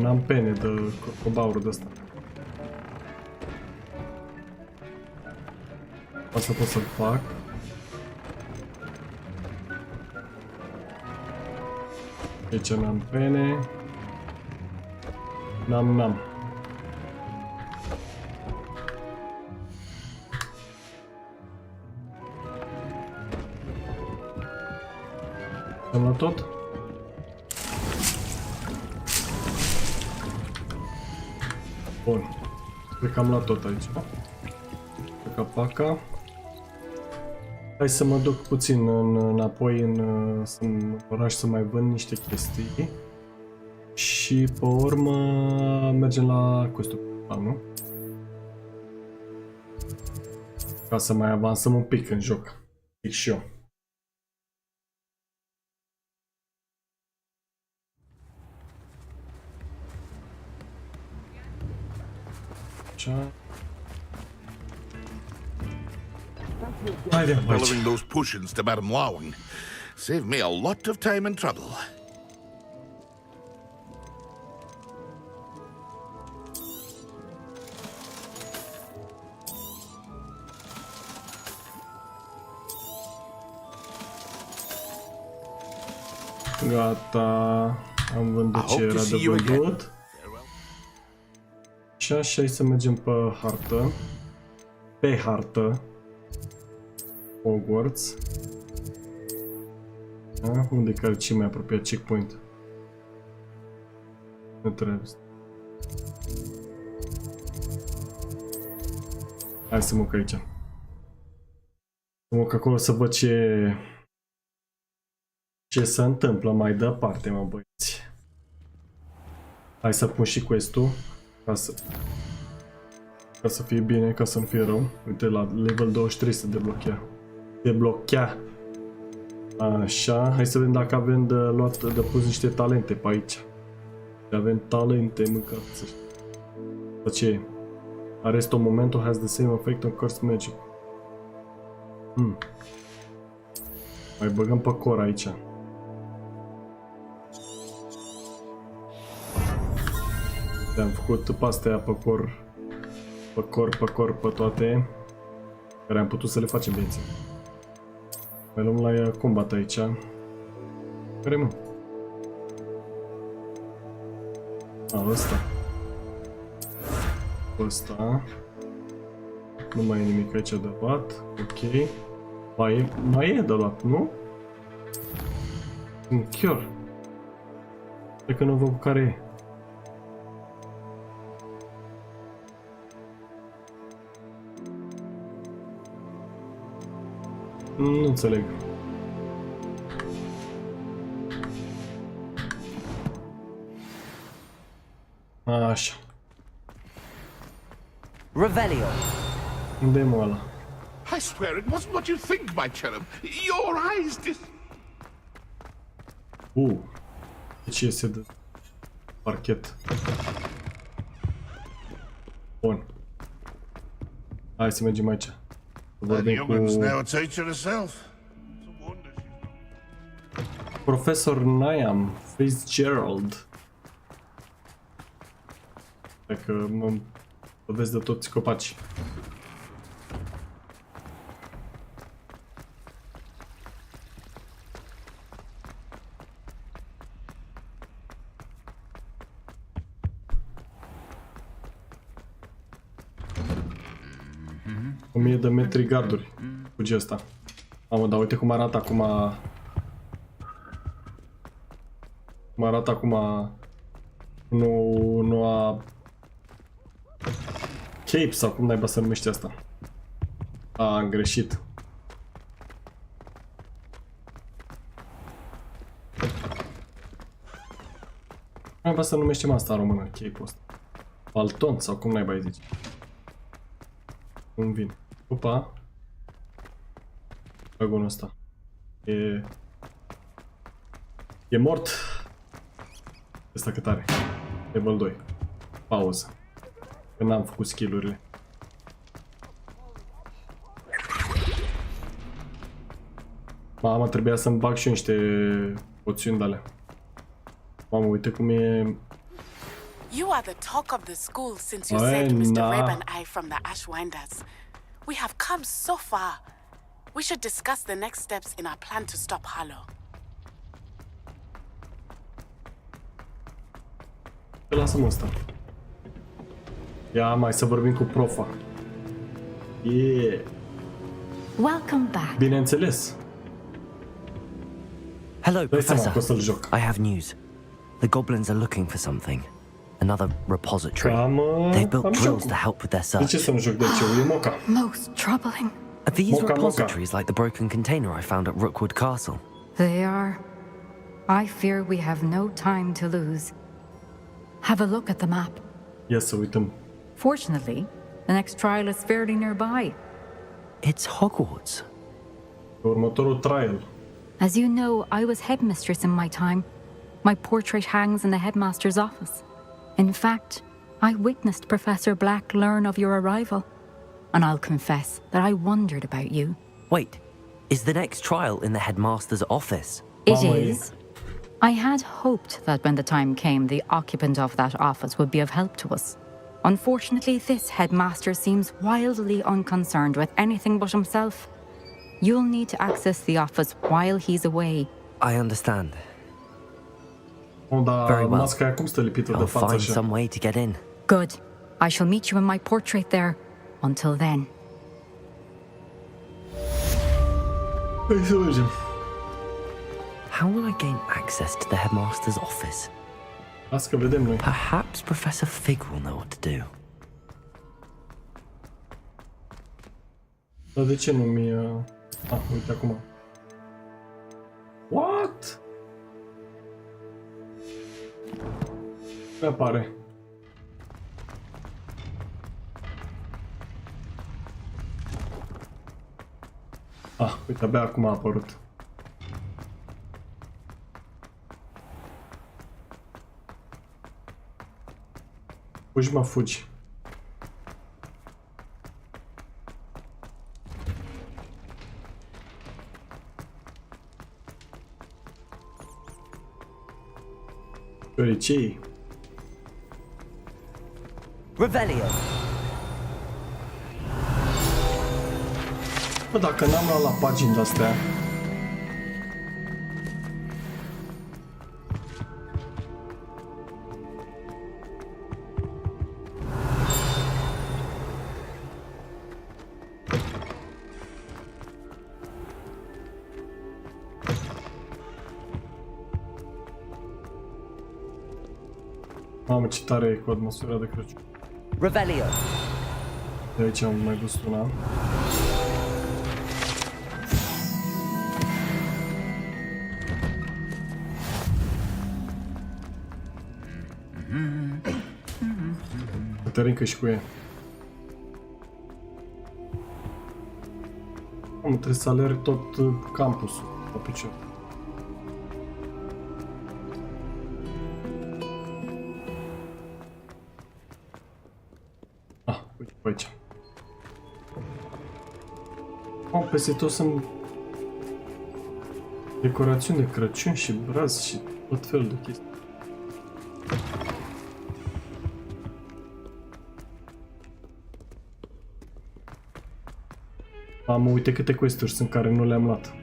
N-am pene de cobaurul de ăsta. Asta pot să-l fac. Aici n-am pene. N-am. Am luat tot? Bun. Cred că am luat tot aici. Paca. Hai să mă duc puțin înapoi în oraș să mai vând niște chestii. Și pe urmă mergem la quest-ul, nu? Ca să mai avansăm un pic în joc. Pic și eu. Așa. Delivering those potions to Madame Lawing saved me a lot of time and trouble. Gata, am vândut ce era de vândut. Și așa, să mergem pe hartă. Pe hartă. Hogwarts. Unde care cel mai apropiat checkpoint? Nu trebuie. Hai să mă duc aici. Să mă duc acolo să văd ce se întâmplă mai departe, mă băieți. Hai să pun și quest-ul ca să fie bine, ca să nu fie rău. Uite, la level 23 se deblochea. Așa, hai să vedem dacă avem de pus niște talente pe aici. Avem talente, mâncați. Dar ce e? Arrest un momentul has the same effect on curse magic. Mai băgăm pe core aici. Am făcut pe astea pe core, pe toate. Care am putut să le facem, bine. Mai luăm la combat aici. Care mă? Ăsta. Ăsta. Nu mai e nimic aici de luat. Ok. Mai e de luat, nu? Un chiar. Cred că nu văd care e. Nu înțeleg. Așa. Revelio. Unde e mă ăla? I swear it wasn't what you think, my cherub. Your eyes Deci este de parchet. Bun. Hai să mergem aici. Vorbim cu Profesor Niam Fitzgerald. Dacă mă vezi de toți copaci. O 1000 de metri garduri cu ăsta. Mamă, dar uite cum arată acum. Cum arată acum noua Cape sau cum naiba să numește asta. Am greșit. Cum naiba să numește asta în română, Cape-ul ăsta? Balton sau cum naiba îi zice? Cum vine? Opa! Dragonul ăsta. E mort. Ăsta cât are? Level 2. Pauză. Că n-am făcut skill-urile. Mamă, trebuia să-mi bag și eu niște poțiuni de-alea. Mamă, uite cum e... You are the talk of the school since you saved Mr. Rabe and I from the Ashwinders. We have come so far. We should discuss the next steps in our plan to stop Harlow. Lasă-mă ăsta. Ia mai să vorbim cu profa. Yeah. Welcome back. Bineînțeles. Hello, Professor. I have news. The goblins are looking for something. Another repository. They've built drills to help with their search. De ce să nu joc de ce? E moca. Most troubling. Are these repositories like the broken container I found at Rookwood Castle? They are. I fear we have no time to lose. Have a look at the map. Ia să uităm. Fortunately, the next trial is fairly nearby. It's Hogwarts. Următorul trial. As you know, I was headmistress in my time. My portrait hangs in the headmaster's office. In fact, I witnessed Professor Black learn of your arrival. And I'll confess that I wondered about you. Wait, is the next trial in the headmaster's office? It is. I had hoped that when the time came, the occupant of that office would be of help to us. Unfortunately, this headmaster seems wildly unconcerned with anything but himself. You'll need to access the office while he's away. I understand. Very well. I'll find some way to get in. Good. I shall meet you in my portrait there. Until then. How will I gain access to the headmaster's office? Las că vedem noi. Perhaps Professor Fig will know what to do. Dar de ce nu mi... uite acum. What? Nu apare. Uite, abia acum a apărut. Fugi, mă, fugi. Fericii. Revelio. Bă, dacă n-am luat la pagini de-astea, Mamă, ce tare e cu atmosfera de Crăciun. Revelio. De aici am mai văzut una. Cătărincă și cu ea. Trebuie să alerg tot campusul la picior. Uite pe aici. Peste tot sunt decorațiuni de Crăciun și braz și tot felul de chestii. Mamă, uite câte quest-uri sunt care nu le-am luat.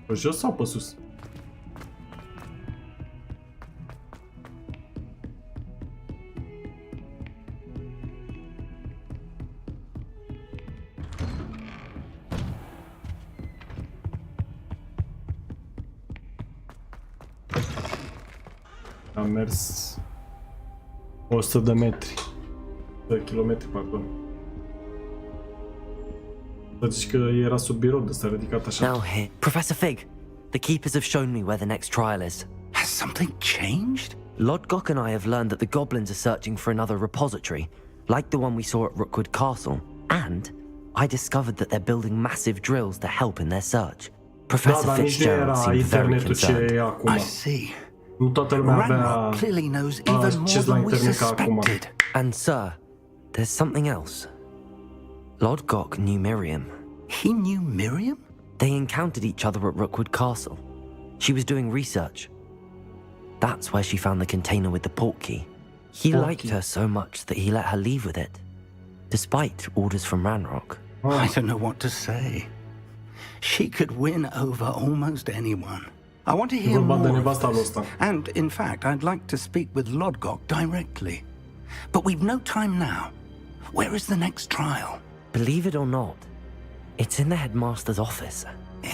Pe jos sau pe sus? Am mers 100 de metri. 2 kilometri, pardon. Să zici că era sub birou, de s-a ridicat așa. Now here, Professor Fig, the keepers have shown me where the next trial is. Has something changed? Lodgok and I have learned that the goblins are searching for another repository, like the one we saw at Rookwood Castle. And I discovered that they're building massive drills to help in their search. Professor Fitzgerald seemed very concerned. I see. Nu toată lumea avea Ranrock clearly knows even more than we suspected. And sir, there's something else. Lodgok knew Miriam. He knew Miriam? They encountered each other at Rookwood Castle. She was doing research. That's where she found the container with the portkey. He liked her so much that he let her leave with it, despite orders from Ranrock. I don't know what to say. She could win over almost anyone. I want to hear more of this. And, in fact, I'd like to speak with Lodgok directly. But we've no time now. Where is the next trial? Believe it or not, it's in the headmaster's office.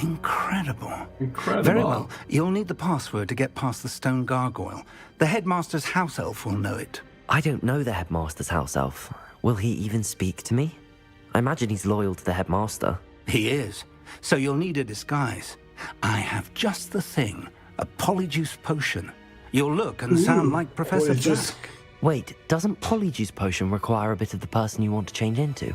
Incredible. Very well. You'll need the password to get past the stone gargoyle. The headmaster's house elf will know it. I don't know the headmaster's house elf. Will he even speak to me? I imagine he's loyal to the headmaster. He is. So you'll need a disguise. I have just the thing. A polyjuice potion. You'll look and sound like Professor Black. Wait, doesn't polyjuice potion require a bit of the person you want to change into?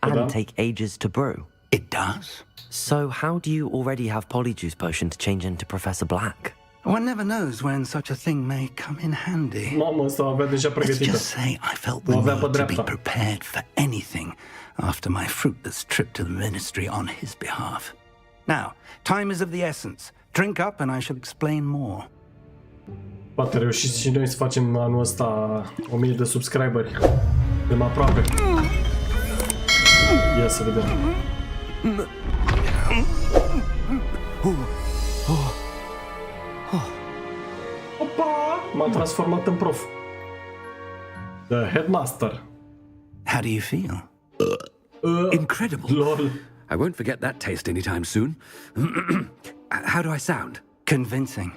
And take ages to brew? It does. So how do you already have polyjuice potion to change into Professor Black? One never knows when such a thing may come in handy. Let's just say I felt the need to be prepared for anything after my fruitless trip to the ministry on his behalf. Now, time is of the essence. Drink up and I shall explain more. Poate reușiți și noi să facem anul ăsta 1000 de subscriberi. De mai aproape. Ia să vedem. Opa! M-am transformat în prof. The headmaster. How do you feel? Incredible. Lol. I won't forget that taste anytime soon. How do I sound? Convincing.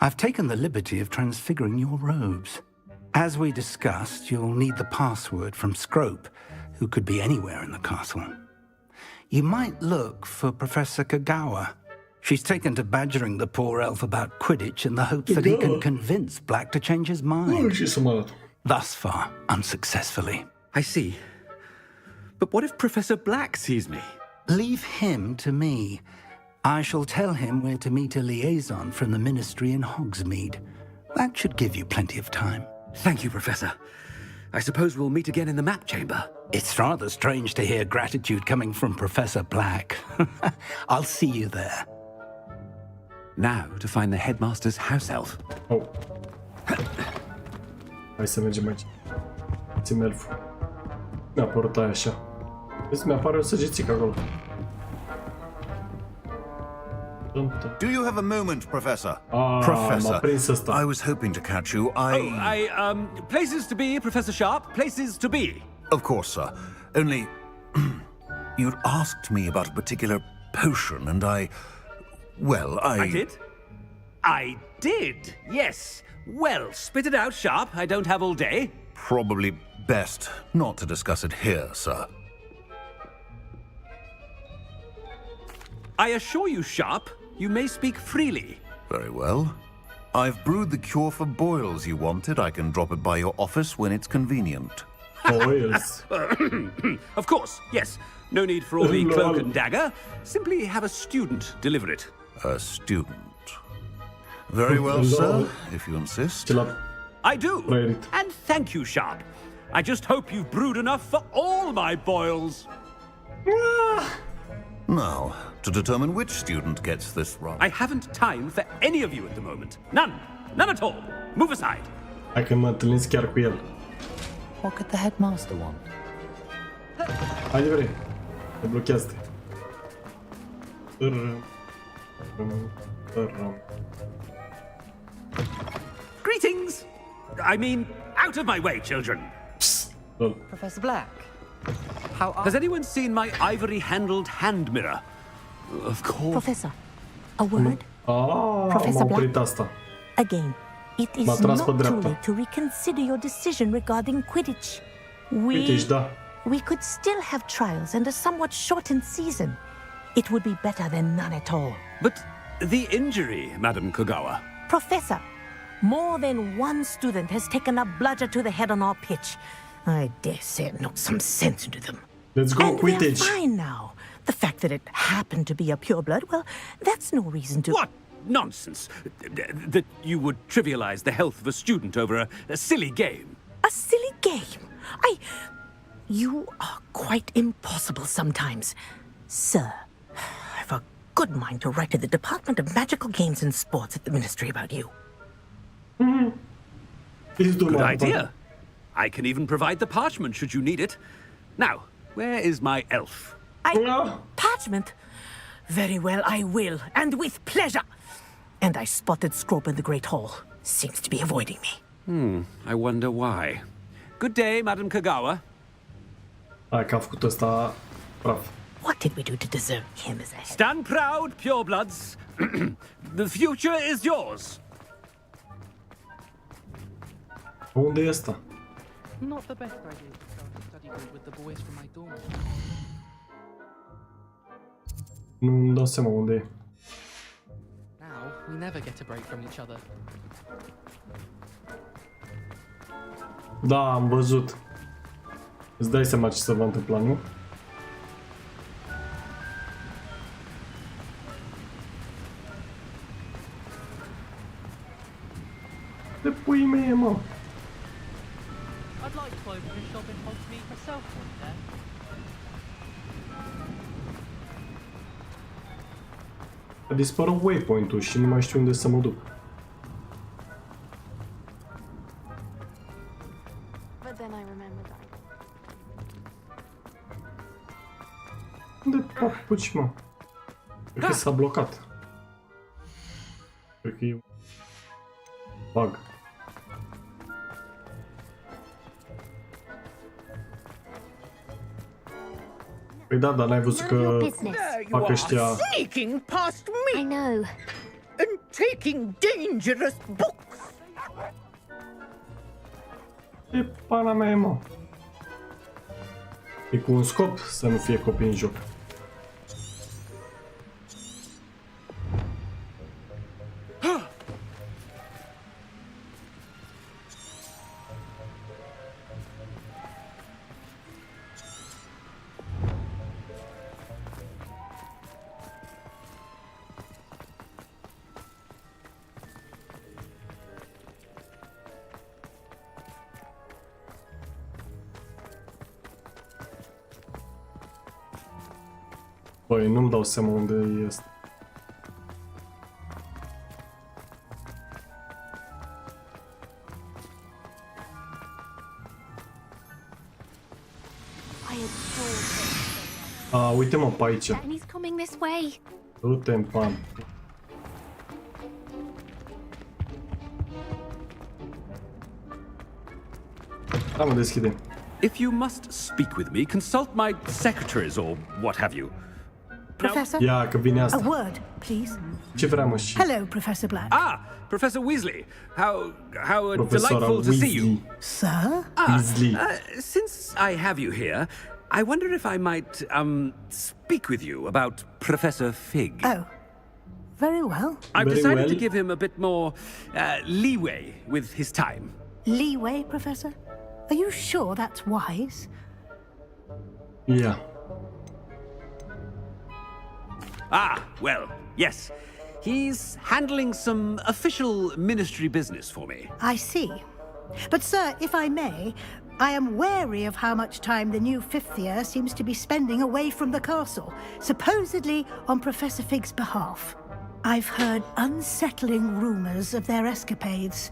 I've taken the liberty of transfiguring your robes. As we discussed, you'll need the password from Scrope, who could be anywhere in the castle. You might look for Professor Kagawa. She's taken to badgering the poor elf about Quidditch in the hopes that he can convince Black to change his mind. Thus far, unsuccessfully. I see. But what if Professor Black sees me? Leave him to me. I shall tell him where to meet a liaison from the ministry in Hogsmeade. That should give you plenty of time. Thank you, Professor. I suppose we'll meet again in the map chamber. It's rather strange to hear gratitude coming from Professor Black. I'll see you there. Now to find the headmaster's house elf. Oh. Hai să mergem aici. Țin elful. Mi-a apărut aia așa. Vezi, mi-apare o săgețică acolo. Do you have a moment, Professor? Professor, I was hoping to catch you. Places to be, Professor Sharp. Places to be. Of course, sir. Only, you'd asked me about a particular potion, and I did? I did, yes. Well, spit it out, Sharp. I don't have all day. Probably best not to discuss it here, sir. I assure you, Sharp, you may speak freely. Very well. I've brewed the cure for boils you wanted. I can drop it by your office when it's convenient. Boils. Of course, yes. No need for all the cloak and dagger. Simply have a student deliver it. A student. Very well, sir, if you insist. I do. And thank you, Sharp. I just hope you've brewed enough for all my boils. Now, to determine which student gets this wrong. I haven't time for any of you at the moment. None. None at all. Move aside. Hai că mă întâlnesc chiar cu el. What could the headmaster want? Haide, vrei. Te blochează-te. Greetings! I mean, out of my way, children. Professor Black, how are... Has anyone seen my ivory-handled hand mirror? Of course. Professor, a word? Professor Black. Again, it is not too late to reconsider your decision regarding Quidditch. We could still have trials and a somewhat shortened season. It would be better than none at all. But the injury, Madam Kogawa. Professor, more than one student has taken a bludger to the head on our pitch. I dare say it knocked some sense into them. Let's go Quidditch. They're fine now. The fact that it happened to be a pureblood, well, that's no reason to... What nonsense! That you would trivialize the health of a student over a silly game. A silly game? You are quite impossible sometimes. Sir, I've a good mind to write to the Department of Magical Games and Sports at the Ministry about you. Good idea. I can even provide the parchment should you need it. Now, where is my elf? Parchment? Very well, I will, and with pleasure. And I spotted Scrope in the Great Hall. Seems to be avoiding me. I wonder why. Good day, Madam Kogawa. Hai că a făcut ăsta praf. What did we do to deserve him as a head? Stand proud, purebloods. The future is yours. Unde e ăsta? Not the best idea to start a study group with the boys from my dorm. Nu-mi dau seama unde e. Now we never get a break from each other. Da, am văzut. Îți dai seama ce se va întâmpla, nu? De pui mei, mă. I'd like to open a shop in Hogsmeade myself one day. A dispărut waypoint-ul și nu mai știu unde să mă duc. But then I remember that. Unde papuci, mă? Cred că s-a blocat. Cred că e bug. Păi da, dar n-ai văzut că fac ăștia... Sneaking past me! I know. And taking dangerous books! E pana mea, mă. E cu un scop să nu fie copii în joc. Păi, nu-mi dau seama unde este. A, uite-mă pe aici. He's coming this way. Du-te în pan. Da, mă, deschide. If you must speak with me, consult my secretaries or what have you. Professor? Ia, că vine asta. A word, please. Ce vrea, mă, și? Hello, Professor Black. Ah, Professor Weasley. How Professora delightful to see you. Weasley. Sir? Weasley. Since I have you here, I wonder if I might speak with you about Professor Fig. Oh, very well. I've decided to give him a bit more leeway with his time. Leeway, Professor? Are you sure that's wise? Yeah. Ah, well, yes. He's handling some official ministry business for me. I see. But, sir, if I may, I am wary of how much time the new fifth year seems to be spending away from the castle, supposedly on Professor Fig's behalf. I've heard unsettling rumors of their escapades.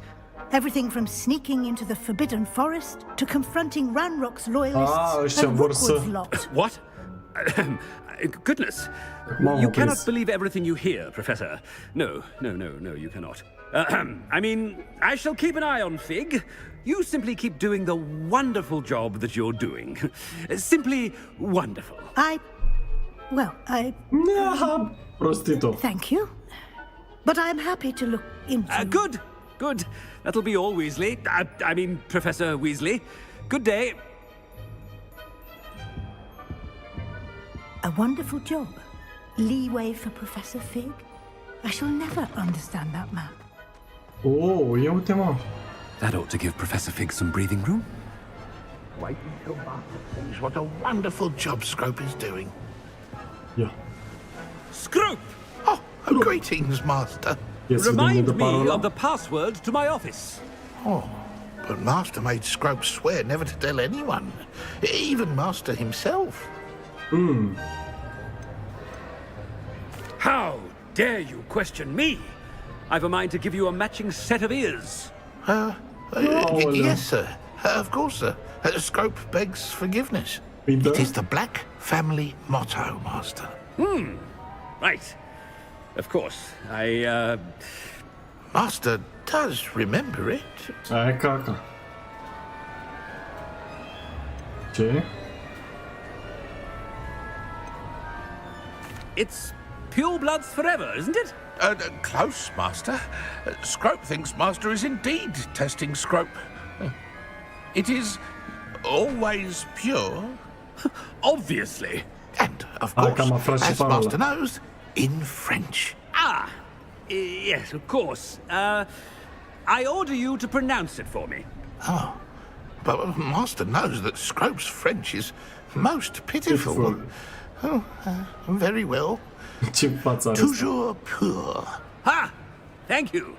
Everything from sneaking into the Forbidden Forest to confronting Ranrock's loyalists and Rookwood's lot. What? Goodness. You cannot believe everything you hear, Professor. No, you cannot. I mean, I shall keep an eye on Fig. You simply keep doing the wonderful job that you're doing. Simply wonderful. Prostito. Thank you. But I'm happy to look into... Good. That'll be all, Weasley. I mean, Professor Weasley. Good day. A wonderful job. Leeway for Professor Fig. I shall never understand that man. Oh, ia uite, mă. That ought to give Professor Fig some breathing room. Wait until Master sees what a wonderful job Scrope is doing. Yeah. Scrope! Oh, greetings, Master. Remind me of the password to my office. Oh, but Master made Scrope swear never to tell anyone, even Master himself. How dare you question me? I've a mind to give you a matching set of ears. Yes, sir. Of course, sir. Scrope begs forgiveness. It is the Black family motto, Master. Right. Of course, Master does remember it. Aia caca. Ce? It's pure bloods forever, isn't it? Close, Master. Scrope thinks Master is indeed testing Scrope. It is always pure. Obviously. And, of course, as Master knows, in French. Ah, yes, of course. I order you to pronounce it for me. Oh, but Master knows that Scrope's French is most pitiful. Oh, very well. Toujours pur. Ha! Thank you.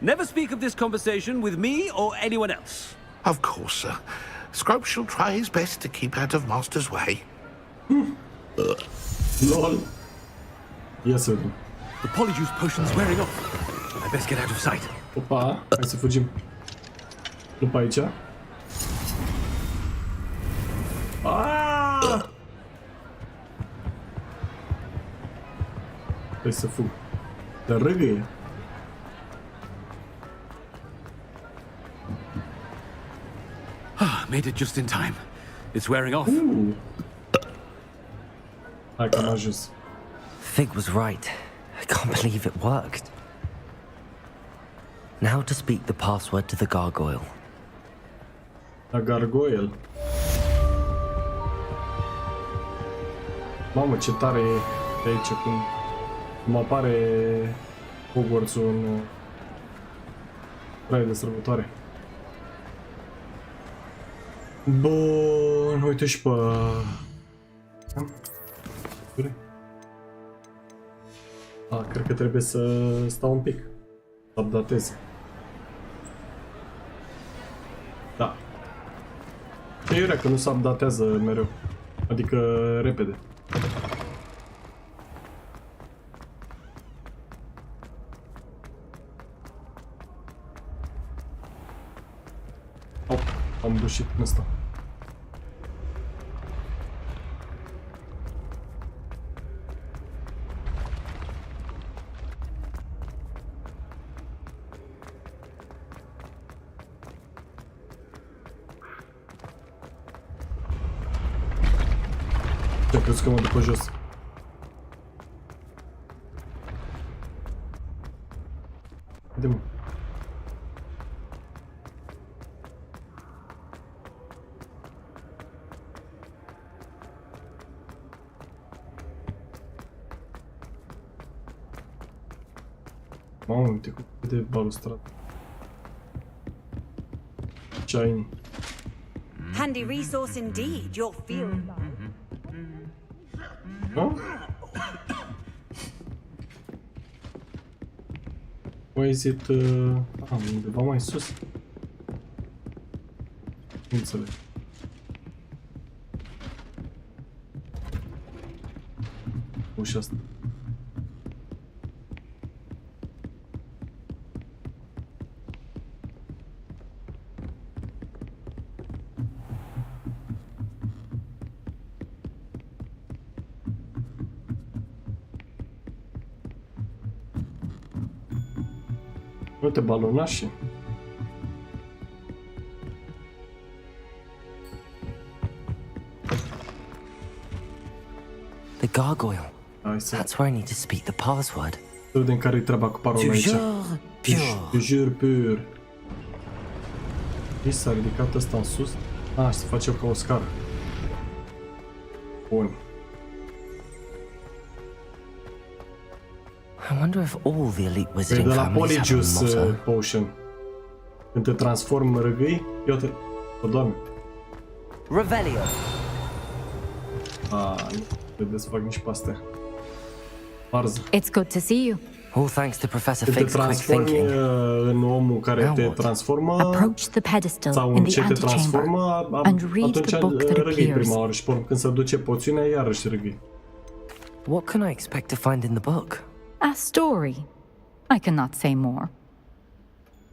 Never speak of this conversation with me or anyone else. Of course, sir. Scrope shall try his best to keep out of Master's way. Lol. Yes, sir. The polyjuice potion's wearing off. I best get out of sight. Opa, hai să fugim. Nu pe aici. Aaaa! Trebuie să fug. Dar râgăie. Made it just in time. It's wearing off. Hai că am ajuns. Fig was right. I can't believe it worked. Now to speak the password to the gargoyle. La gargoyle. Mamă, ce tare e de aici cum apare Hogwarts-ul în Școala de Vrăjitorie. Bun, uite și pe... cred că trebuie să stau un pic. Să updatez. Da. Ce iurea că nu se updatează mereu. Adică repede. Am dușit în ăsta. Ce crezi că mă duc pe jos? Haide-mă. Mamă, uite cât de balustrat. Ce-ai? Handy resource indeed, your field. Da? Why is it... undeva mai sus? Nu înțeleg. Ușa asta. Uite, balonașii. The gargoyle. That's where I need to speak the password. Să vedem care-i treaba cu parola aici. Du jur pur. Și s-a ridicat ăsta în sus. Ah, și se face ca o scară. Bun. I wonder if all the elite Păi wizarding de la families have a Polyjuice motto. Potion. Când te transformi în răgâi, eu te... O, Doamne. Revelio. Nu te desfac nici pe astea. Varză. It's good to see you. All thanks to Professor Când te Fig's quick transformi thinking. în omul care te transformă Approach the pedestal sau in în the ce te antechamber transformă, and read atunci the book that răgâi appears. prima oară și când se duce poțiunea, iarăși răgâi. What can I expect to find in the book? A story. I cannot say more.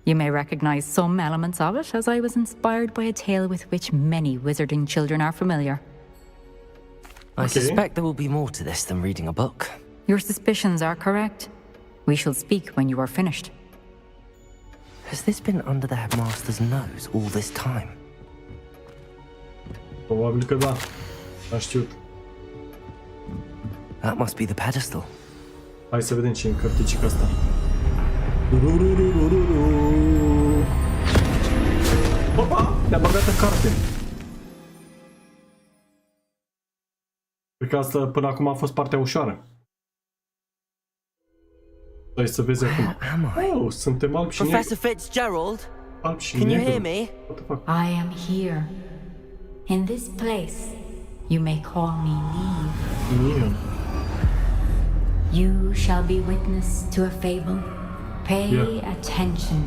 You may recognize some elements of it, as I was inspired by a tale with which many wizarding children are familiar. I suspect there will be more to this than reading a book. Your suspicions are correct. We shall speak when you are finished. Has this been under the headmaster's nose all this time? Probabil că da. A știut. That must be the pedestal. Hai să vedem ce e în cărticica asta. Opa! Ne-a băgat în carte. Cred că asta până acum a fost partea ușoară. Hai să vezi acum. Oh, suntem albi și negri. Professor Fitzgerald? Albi și Can you negri. hear me? What the fuck? I am here. In this place, you may call me Neve. You shall be witness to a fable. Pay attention.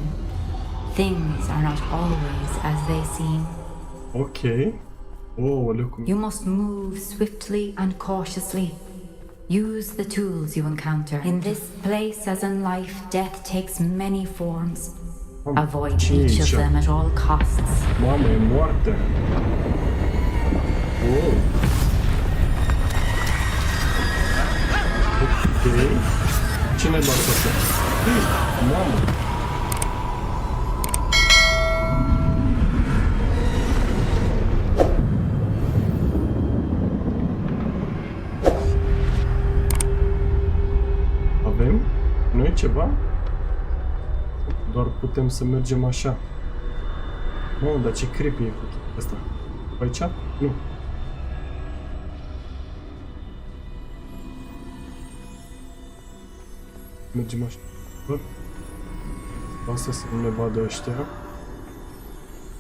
Things are not always as they seem. Ok. Oh, look. You must move swiftly and cautiously. Use the tools you encounter. In this place, as in life, death takes many forms. Avoid each of them at all costs. Mamă, e moarte. Wow. Ok. Cine doar asta? Mamă. Avem noi ceva? Doar putem să mergem așa. Mamă, dar ce creepy e cu asta. Aici? Nu. Mergem așa. Asta să nu ne vadă ăștia.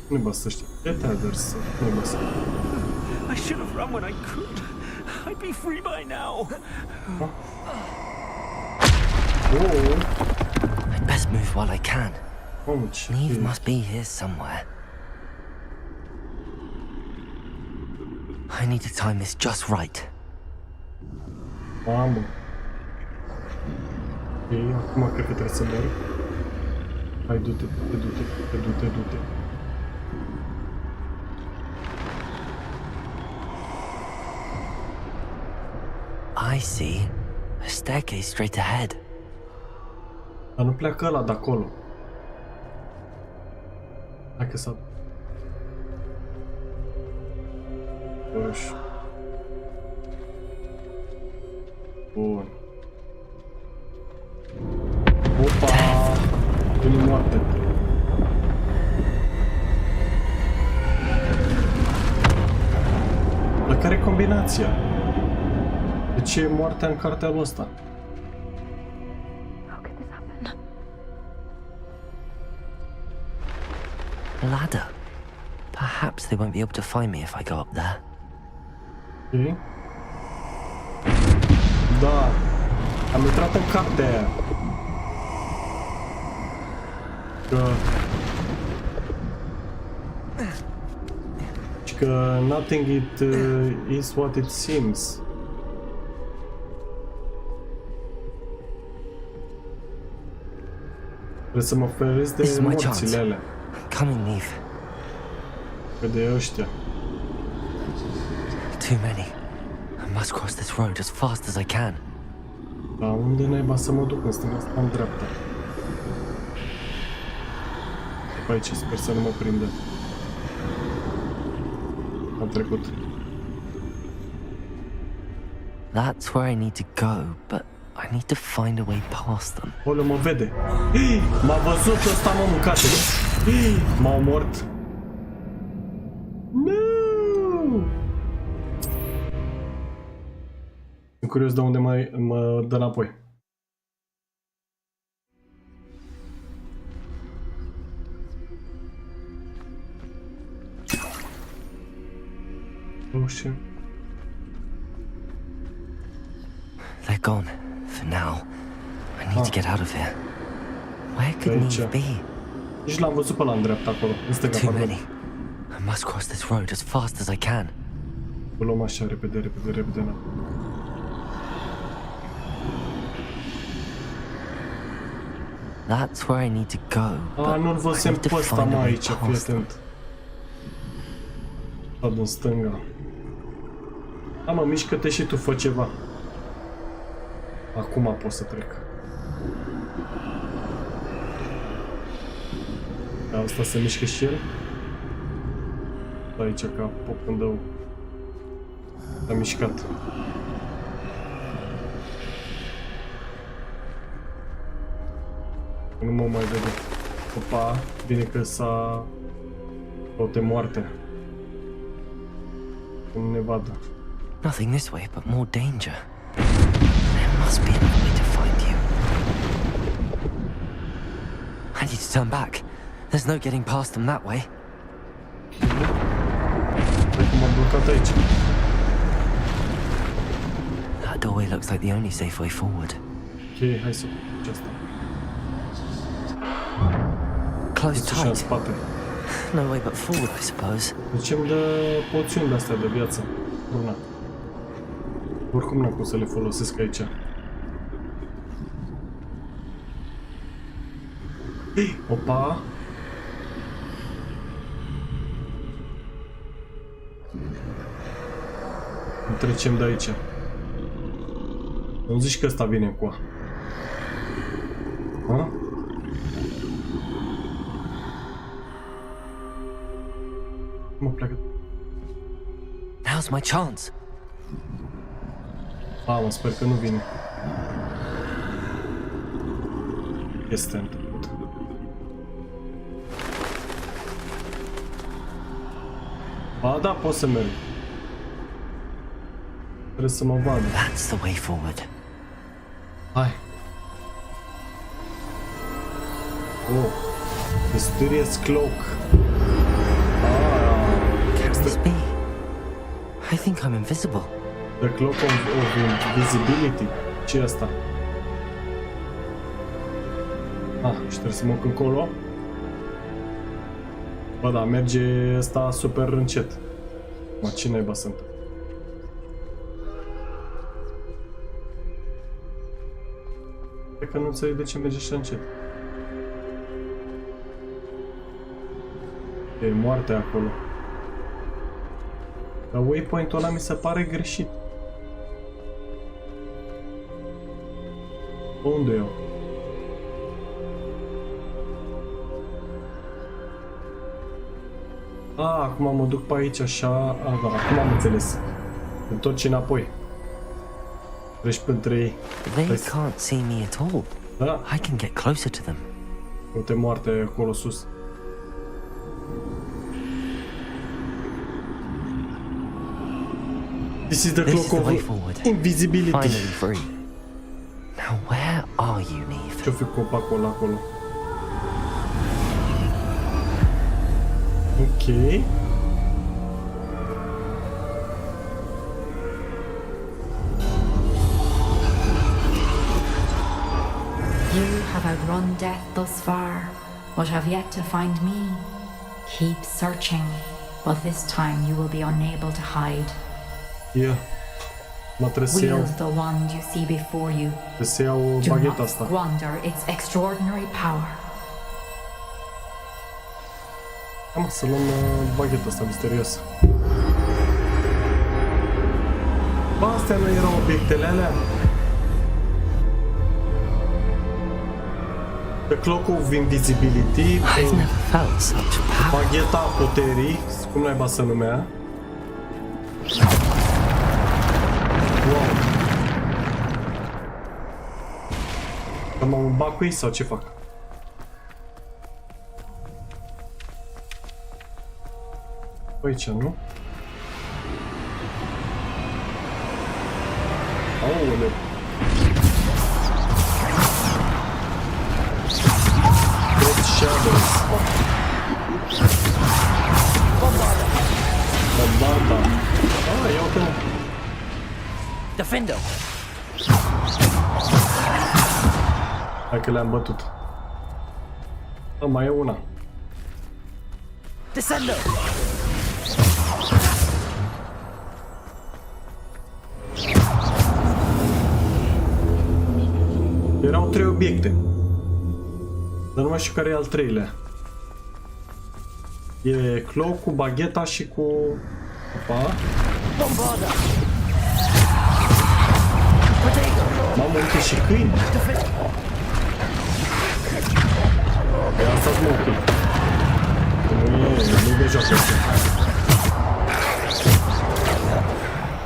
Nu ne basă ăștia. Get others. Nu ne basă. I should have run when I could. I'd be free by now. Oh. I'd best move while I can. Mamă, Neve must be here somewhere. I need to time this just right. Mamă. Ok, acum cred că trebuie să merg. Hai, du-te, du-te. I see. A staircase straight ahead. Dar nu pleacă ăla de acolo. Hai că s-a... Uși. Bun. Opa! moarte. Dar care e combinația? De ce e moartea în cartea lui ăsta? Ladder. Perhaps they won't be able to find me if I go up there. Okay. Da. Am intrat în cartea aia. Că nothing is what it seems. Trebuie să mă feresc de morțile alea. Come and leave. Că de ăștia. Too many. I must cross this road as fast as I can. Dar unde naiba să mă duc în stânga asta în dreapta? După aici sper să nu mă prindă. Am trecut. That's where I need to go, but I need to find a way past them. Oleu, mă vede. M-a văzut ăsta, mă, mâncate. M-a omorât. No! Sunt curios de unde mă dă înapoi. Oh shit. They're gone, for now. I need to get out of here. Where could Neve be? Nici l-am văzut pe ăla în dreapta acolo, în stânga. Too many. I must cross this road as fast as I can. O luăm așa, repede. That's where I need to go. Nu-l văzem pe ăsta, mă, aici, fii atent. Tot în stânga. Mă, mișcă-te și tu, fă ceva. Acum pot să trec. Asta se mișcă și el. Aici ca popândău. S-a mișcat. Nu mă mai vede. Opa, bine că s-a... Toate moarte. Nu ne vadă. Nothing this way, but more danger. There must be another way to find you. I need to turn back. There's no getting past them that way. That doorway looks like the only safe way forward. Okay, hai să fac asta. Close tight. No way but forward, I suppose. Deci îmi dă poțiuni de-astea de viață. Una. Oricum n-am cum să le folosesc aici. Opa! Nu trecem de aici. Nu zici că ăsta vine cu a. Ha? Mă pleacă. Now's my chance. Mă sper că nu vine. Este întâmplat. Ba da, pot să merg. Trebuie să mă vadă. That's the way forward. Hai. Oh. Mysterious cloak. Can this be? I think I'm invisible. The cloak of invisibility. Ce e asta? Și trebuie să mă duc încolo. Bă, da, merge ăsta super încet. Mă, ce naiba sunt? Cred că nu înțeleg de ce merge așa încet. E moarte acolo. Dar waypoint-ul ăla mi se pare greșit. Unde e eu? Acum mă duc pe aici așa. Da, acum am înțeles. Întorci înapoi. Treci între ei. They can't see me at all. Da. I can get closer to them. Uite moarte acolo sus. This is the clock of invisibility. Finally free. Now where are you, Neve? Ce-o fi copacul acolo? Ok. You have outrun death thus far, but have yet to find me. Keep searching, but this time you will be unable to hide. Yeah. Mă trebuie să iau. Wield the wand you see before you. Trebuie să iau Do bagheta not asta. squander its extraordinary power. Am să luăm bagheta asta misterioasă. Bă, astea nu erau obiectele alea? The Clock of Invisibility, bagheta puterii, cum naiba să numea. Wow. Dar mă bag cu ei sau ce fac? Aici, nu? Aoleu! Dead Shadows. Bombarda! Ah, ia uite-mă! Defendo! Hai că le-am bătut. Ah, mai e una. Descendo! Erau 3 obiecte. Dar nu mai știu care e al treilea. E clock cu bagheta și cu... Opa. Bombarda! Mamă, uite și câini. E asta-s mă câini. Nu de joacă asta.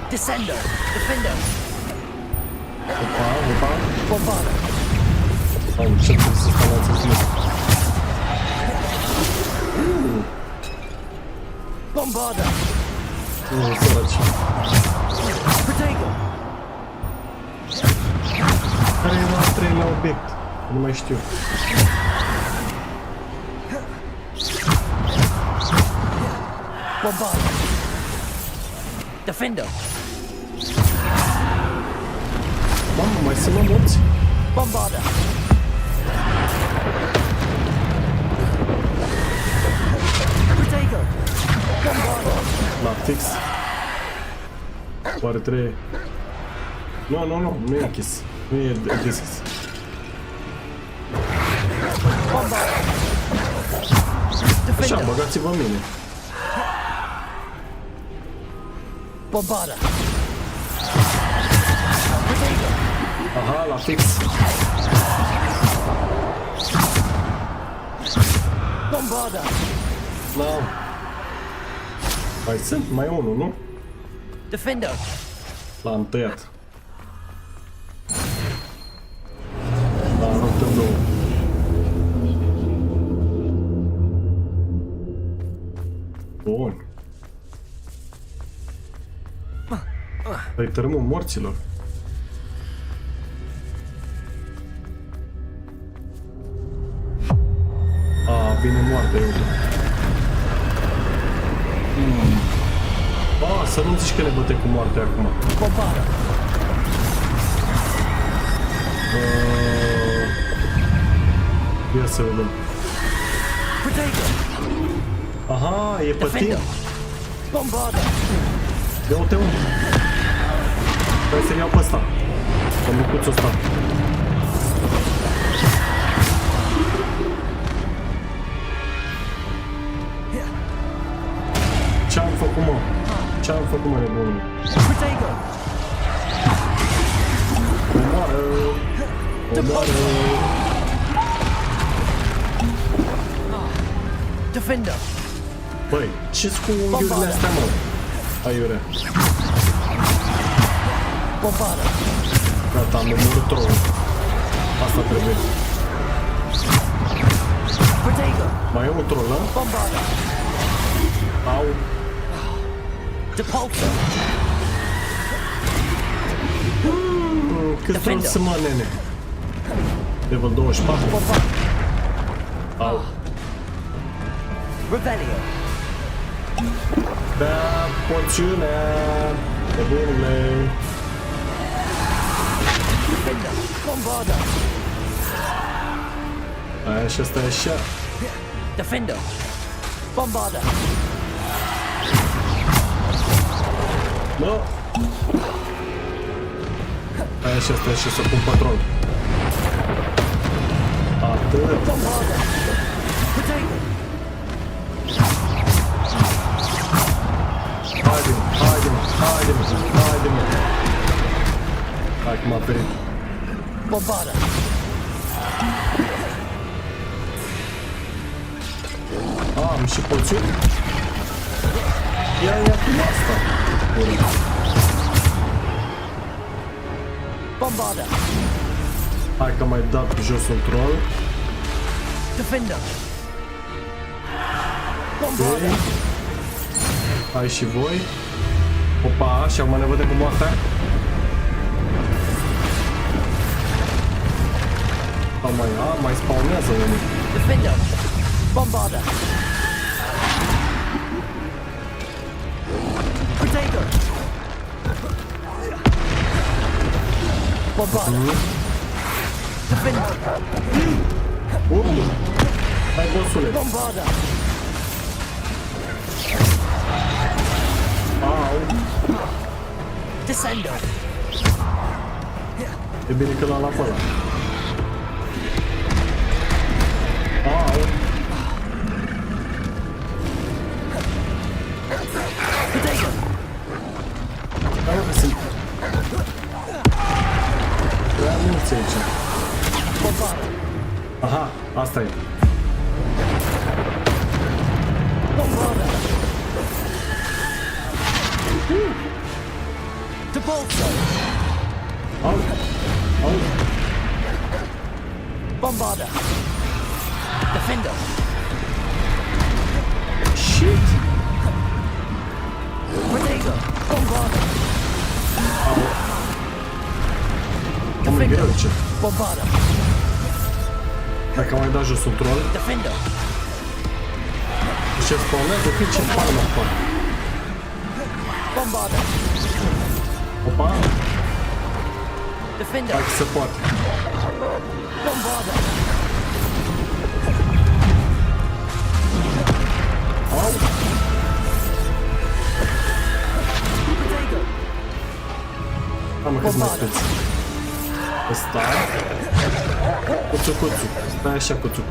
Descendo! Defendo! Opa. Bombarda! Am ce trebuie să stau la țările. Bombarda! Săraci. Protego! Care era al treilea obiect? Nu mai știu. Bombarda! Defendo! Mamă, mai sunt morți? Bombarda! Protego! Bombarda! La fix. Oare trebuie... Nu e închis. Nu e deschis. Așa, băgați-vă în mine. Bombarda! Aha, la fix. Bombarda! No. Mai sunt? Mai e unul, nu? Defendo! L-am tăiat. L-am rupt în două. Bun. Păi tărâmul morților. Bine moarte, eu. Să nu zici că le băte cu moartea acum. Ia să vedem. Aha, e pe timp. Ia uite unde. Hai să-l iau pe ăsta. Pe micuțul ăsta. Ce-am făcut, mă? Ce-am făcut, mă, nebunul? Omoară! Omoară! Băi, ce-s cu unghiurile astea, mă? Aiurea. Gata, am omorât troul. Asta trebuie. Mai e un troll, da? Au. Cât troll să mă, nene? Level 24. Au. Bea poțiunea. Pe bunule. Aia și asta e așa. Defender. Bombarder. Bă. Aia și asta e și să pun patron. Atât. Haide-mă. Hai că m-a ferit. Bombarder. Am și poțiuni. Ia cu asta. Bombarder. Hai că mai dat jos un troll. Defender. Okay. Hai și voi. Opa, și acum ne vedem cu moartea. Mai spawnează unii. Defender. Bombarder. Potato. Bombarder. Defender. Hai, bossule. Bombarder. Au. Descender. E bine că l-am la ăla. Au. Potato. Hai, sunt prea mulți aici. Bombarder. Aha, asta e. Bombarder. To bolster. Au. Bombarder. Defender. Shit. Potato. Bombarder. Defender. Bombarder. Dacă mai dat jos un troll. Defender. Ce spawnează, cât ce palmă fac. Bombarder. Opa. Defender. Hai că se poate. Bombarder. Au. Potato. Am câți mai speți. Ăsta. Cuțu. Stai așa, cuțu.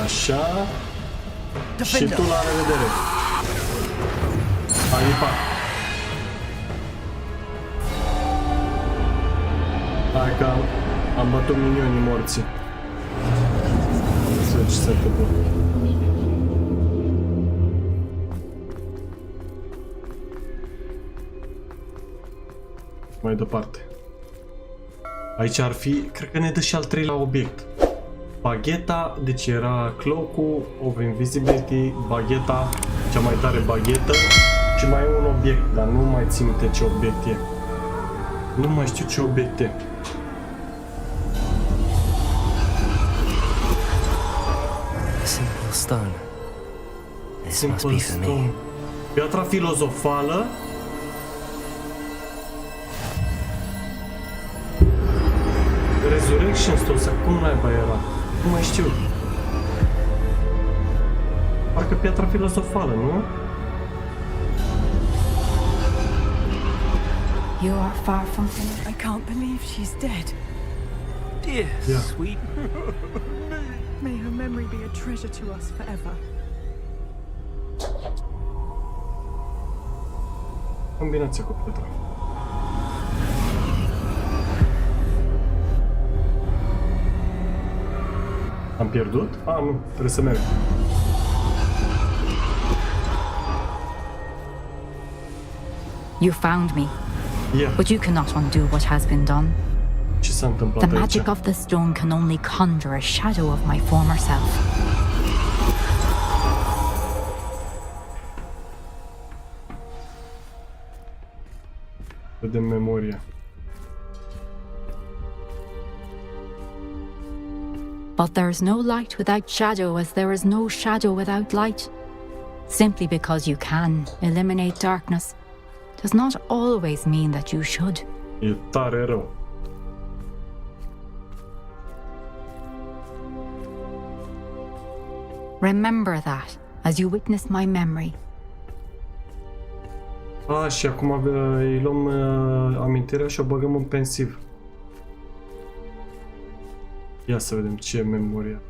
Așa. Și tu la revedere. Hai, pa. Hai că am bătut minionii morții. Să vedem ce se întâmplă. Mai departe. Aici ar fi, cred că ne dă și al treilea obiect. Bagheta, deci era cloak-ul, of invisibility, bagheta, cea mai tare baghetă și mai e un obiect, dar nu mai țin minte ce obiect e. Nu mai știu ce obiect e. Simple stone. This must Simple be for me. stone. Piatra filozofală. Resurrection Stone, sau cum naiba era? Nu mai știu. Parcă piatra filozofală, nu? You are far from finished. I can't believe she's dead. Dear, Yeah. sweet. May her memory be a treasure to us forever. Combinația cu piatra. Am pierdut? Nu, trebuie să merg. You found me. Yeah. But you cannot undo what has been done. Ce s-a întâmplat The aici? magic of the stone can only conjure a shadow of my former self. Vedem memoria. But there is no light without shadow, as there is no shadow without light. Simply because you can eliminate darkness does not always mean that you should. E tare rău. Remember that as you witness my memory. Și acum îi luăm amintirea și o băgăm în pensiv. Ia să vedem ce e memoria.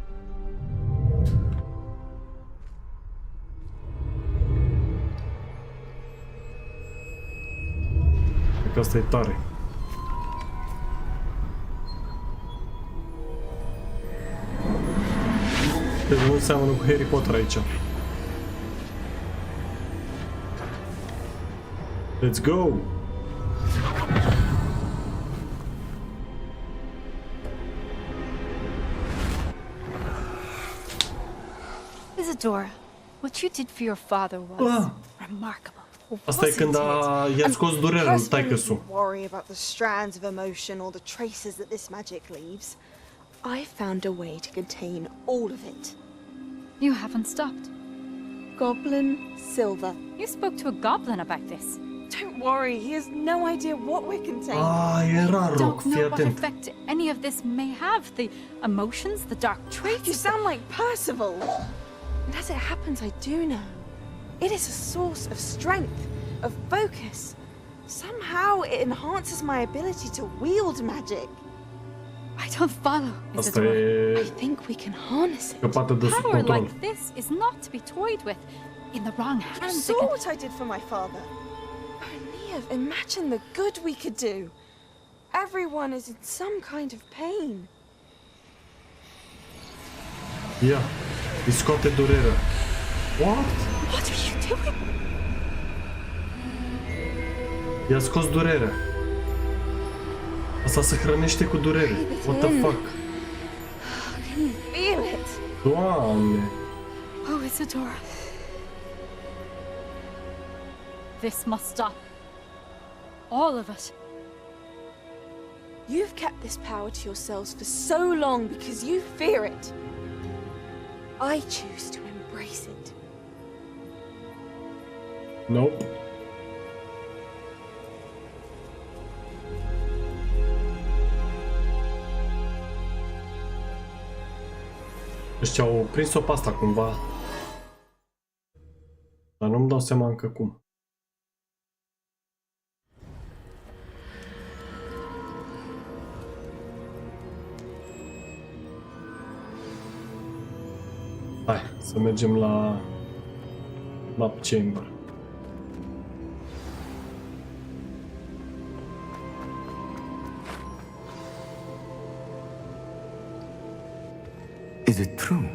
Cred că asta e tare. Deci nu seamănă cu Harry Potter aici. Let's go! Isadora, what you did for your father was remarkable. Asta e când i-a scos durerea lui taică-su. Worry about the strands of emotion or the traces that this magic leaves. I found a way to contain all of it. You haven't stopped. Goblin Silver. You spoke to a goblin about this. Don't worry, he has no idea what we're containing. Era I rău, don't fii know what atent. effect any of this may have. The emotions, the dark traits. You sound like Percival. And as it happens, I do know. It is a source of strength, of focus. Somehow it enhances my ability to wield magic. I don't follow, Asta Isadora. e I think we can harness it. scăpată de sub Power control. like this is not to be toyed with. In the wrong You hands, it saw can... what I did for my father. Oh, Neve, imagine the good we could do. Everyone is in some kind of pain. Ia, îi scoate durerea. What? What are you doing? I-a scos durerea. Asta se hrănește cu durere. What the fuck? Can you feel it? Doamne! Oh, Isadora. This must stop. All of it. You've kept this power to yourselves for so long because you fear it. I choose to embrace it. Nope. Ăștia au prins-o pe asta cumva. Dar nu-mi dau seama încă cum. Hai, să mergem la map chamber. Is it true?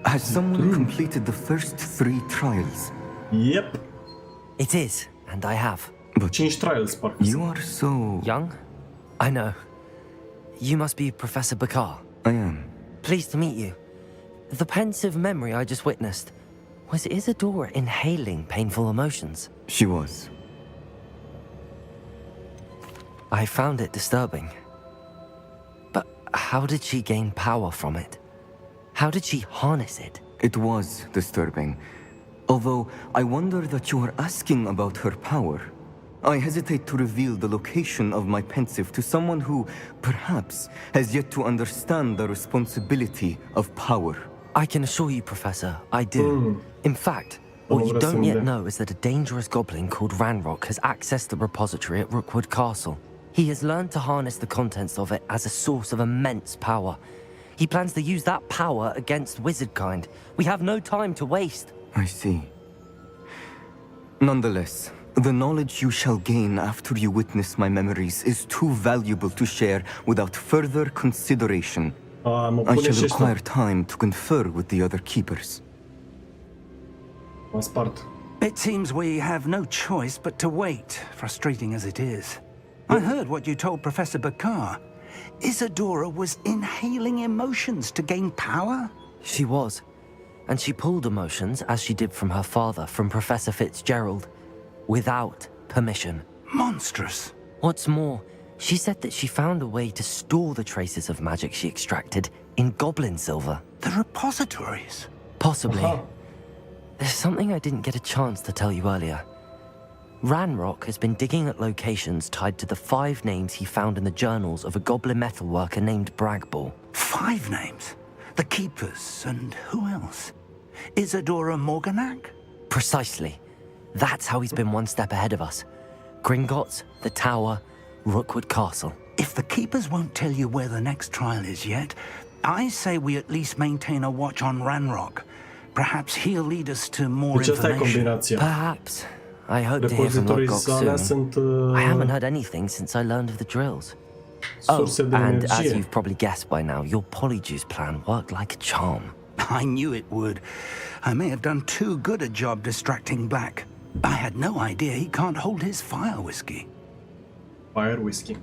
Has someone completed the first 3 trials? Yep. It is, and I have. But 5 trials, parcă. You are so... Young? I know. You must be Professor Bakar. I am. Pleased to meet you. The pensive memory I just witnessed, was Isadora inhaling painful emotions? She was. I found it disturbing. But how did she gain power from it? How did she harness it? It was disturbing. Although I wonder that you are asking about her power. I hesitate to reveal the location of my pensive to someone who, perhaps, has yet to understand the responsibility of power. I can assure you, Professor, I do. In fact, what you don't yet know is that a dangerous goblin called Ranrock has accessed the repository at Rookwood Castle. He has learned to harness the contents of it as a source of immense power. He plans to use that power against wizardkind. We have no time to waste. I see. Nonetheless, the knowledge you shall gain after you witness my memories is too valuable to share without further consideration. I shall require time to confer with the other keepers. It seems we have no choice but to wait, frustrating as it is. I heard what you told Professor Bakar. Isadora was inhaling emotions to gain power? She was. And she pulled emotions, as she did from her father, from Professor Fitzgerald, without permission. Monstrous. What's more, she said that she found a way to store the traces of magic she extracted in goblin silver. The repositories? Possibly. There's something I didn't get a chance to tell you earlier. Ranrock has been digging at locations tied to the 5 names he found in the journals of a goblin metalworker named Bragball. 5 names? The Keepers, and who else? Isadora Morganac? Precisely. That's how he's been one step ahead of us. Gringotts, the Tower, Rookwood Castle. If the Keepers won't tell you where the next trial is yet, I say we at least maintain a watch on Ranrock. Perhaps he'll lead us to more information. Perhaps. I hope to hear from Lodgok soon. I haven't heard anything since I learned of the drills. Oh, and as you've probably guessed by now, your polyjuice plan worked like a charm. I knew it would. I may have done too good a job distracting Black. I had no idea he can't hold his fire whiskey. Fire whiskey.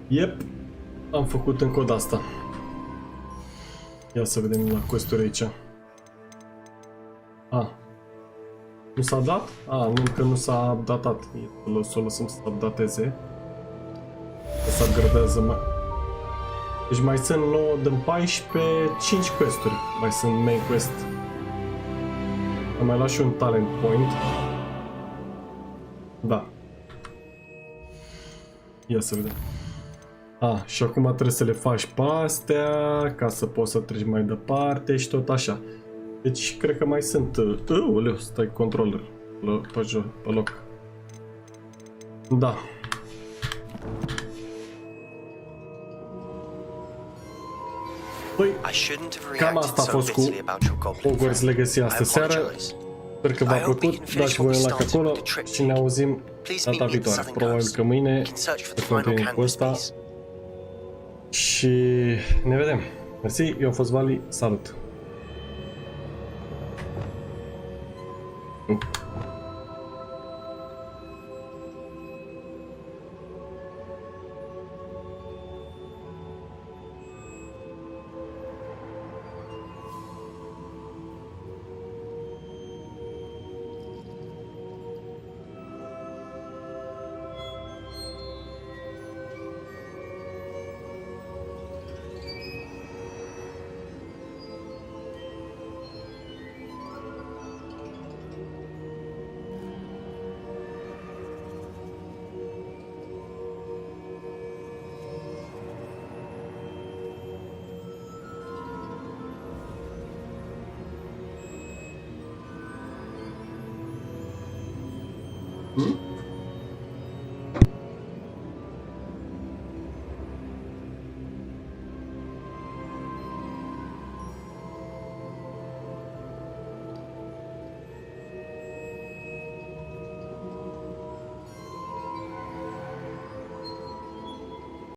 Yep. Am făcut încă o de-asta. Ia să vedem la quest-uri aici. Nu s-a dat? Încă nu s-a updatat. Să o lăsăm să updateze. O să upgradează mai... Deci mai sunt 9 din 14, 5 quest-uri. Mai sunt main quest. Am mai luat și un talent point. Da. Ia să vedem. Și acum trebuie să le faci pe astea ca să poți să treci mai departe și tot așa. Deci cred că mai sunt... Uleu, stai controller pe loc. Da. Păi, cam asta a fost cu Hogwarts Legacy astă seară. Sper că v-a plăcut, dați voi un like acolo și ne auzim data viitoare. Probabil că mâine să continuăm cu ăsta. Și ne vedem. Mersi, eu am fost Vali, salut!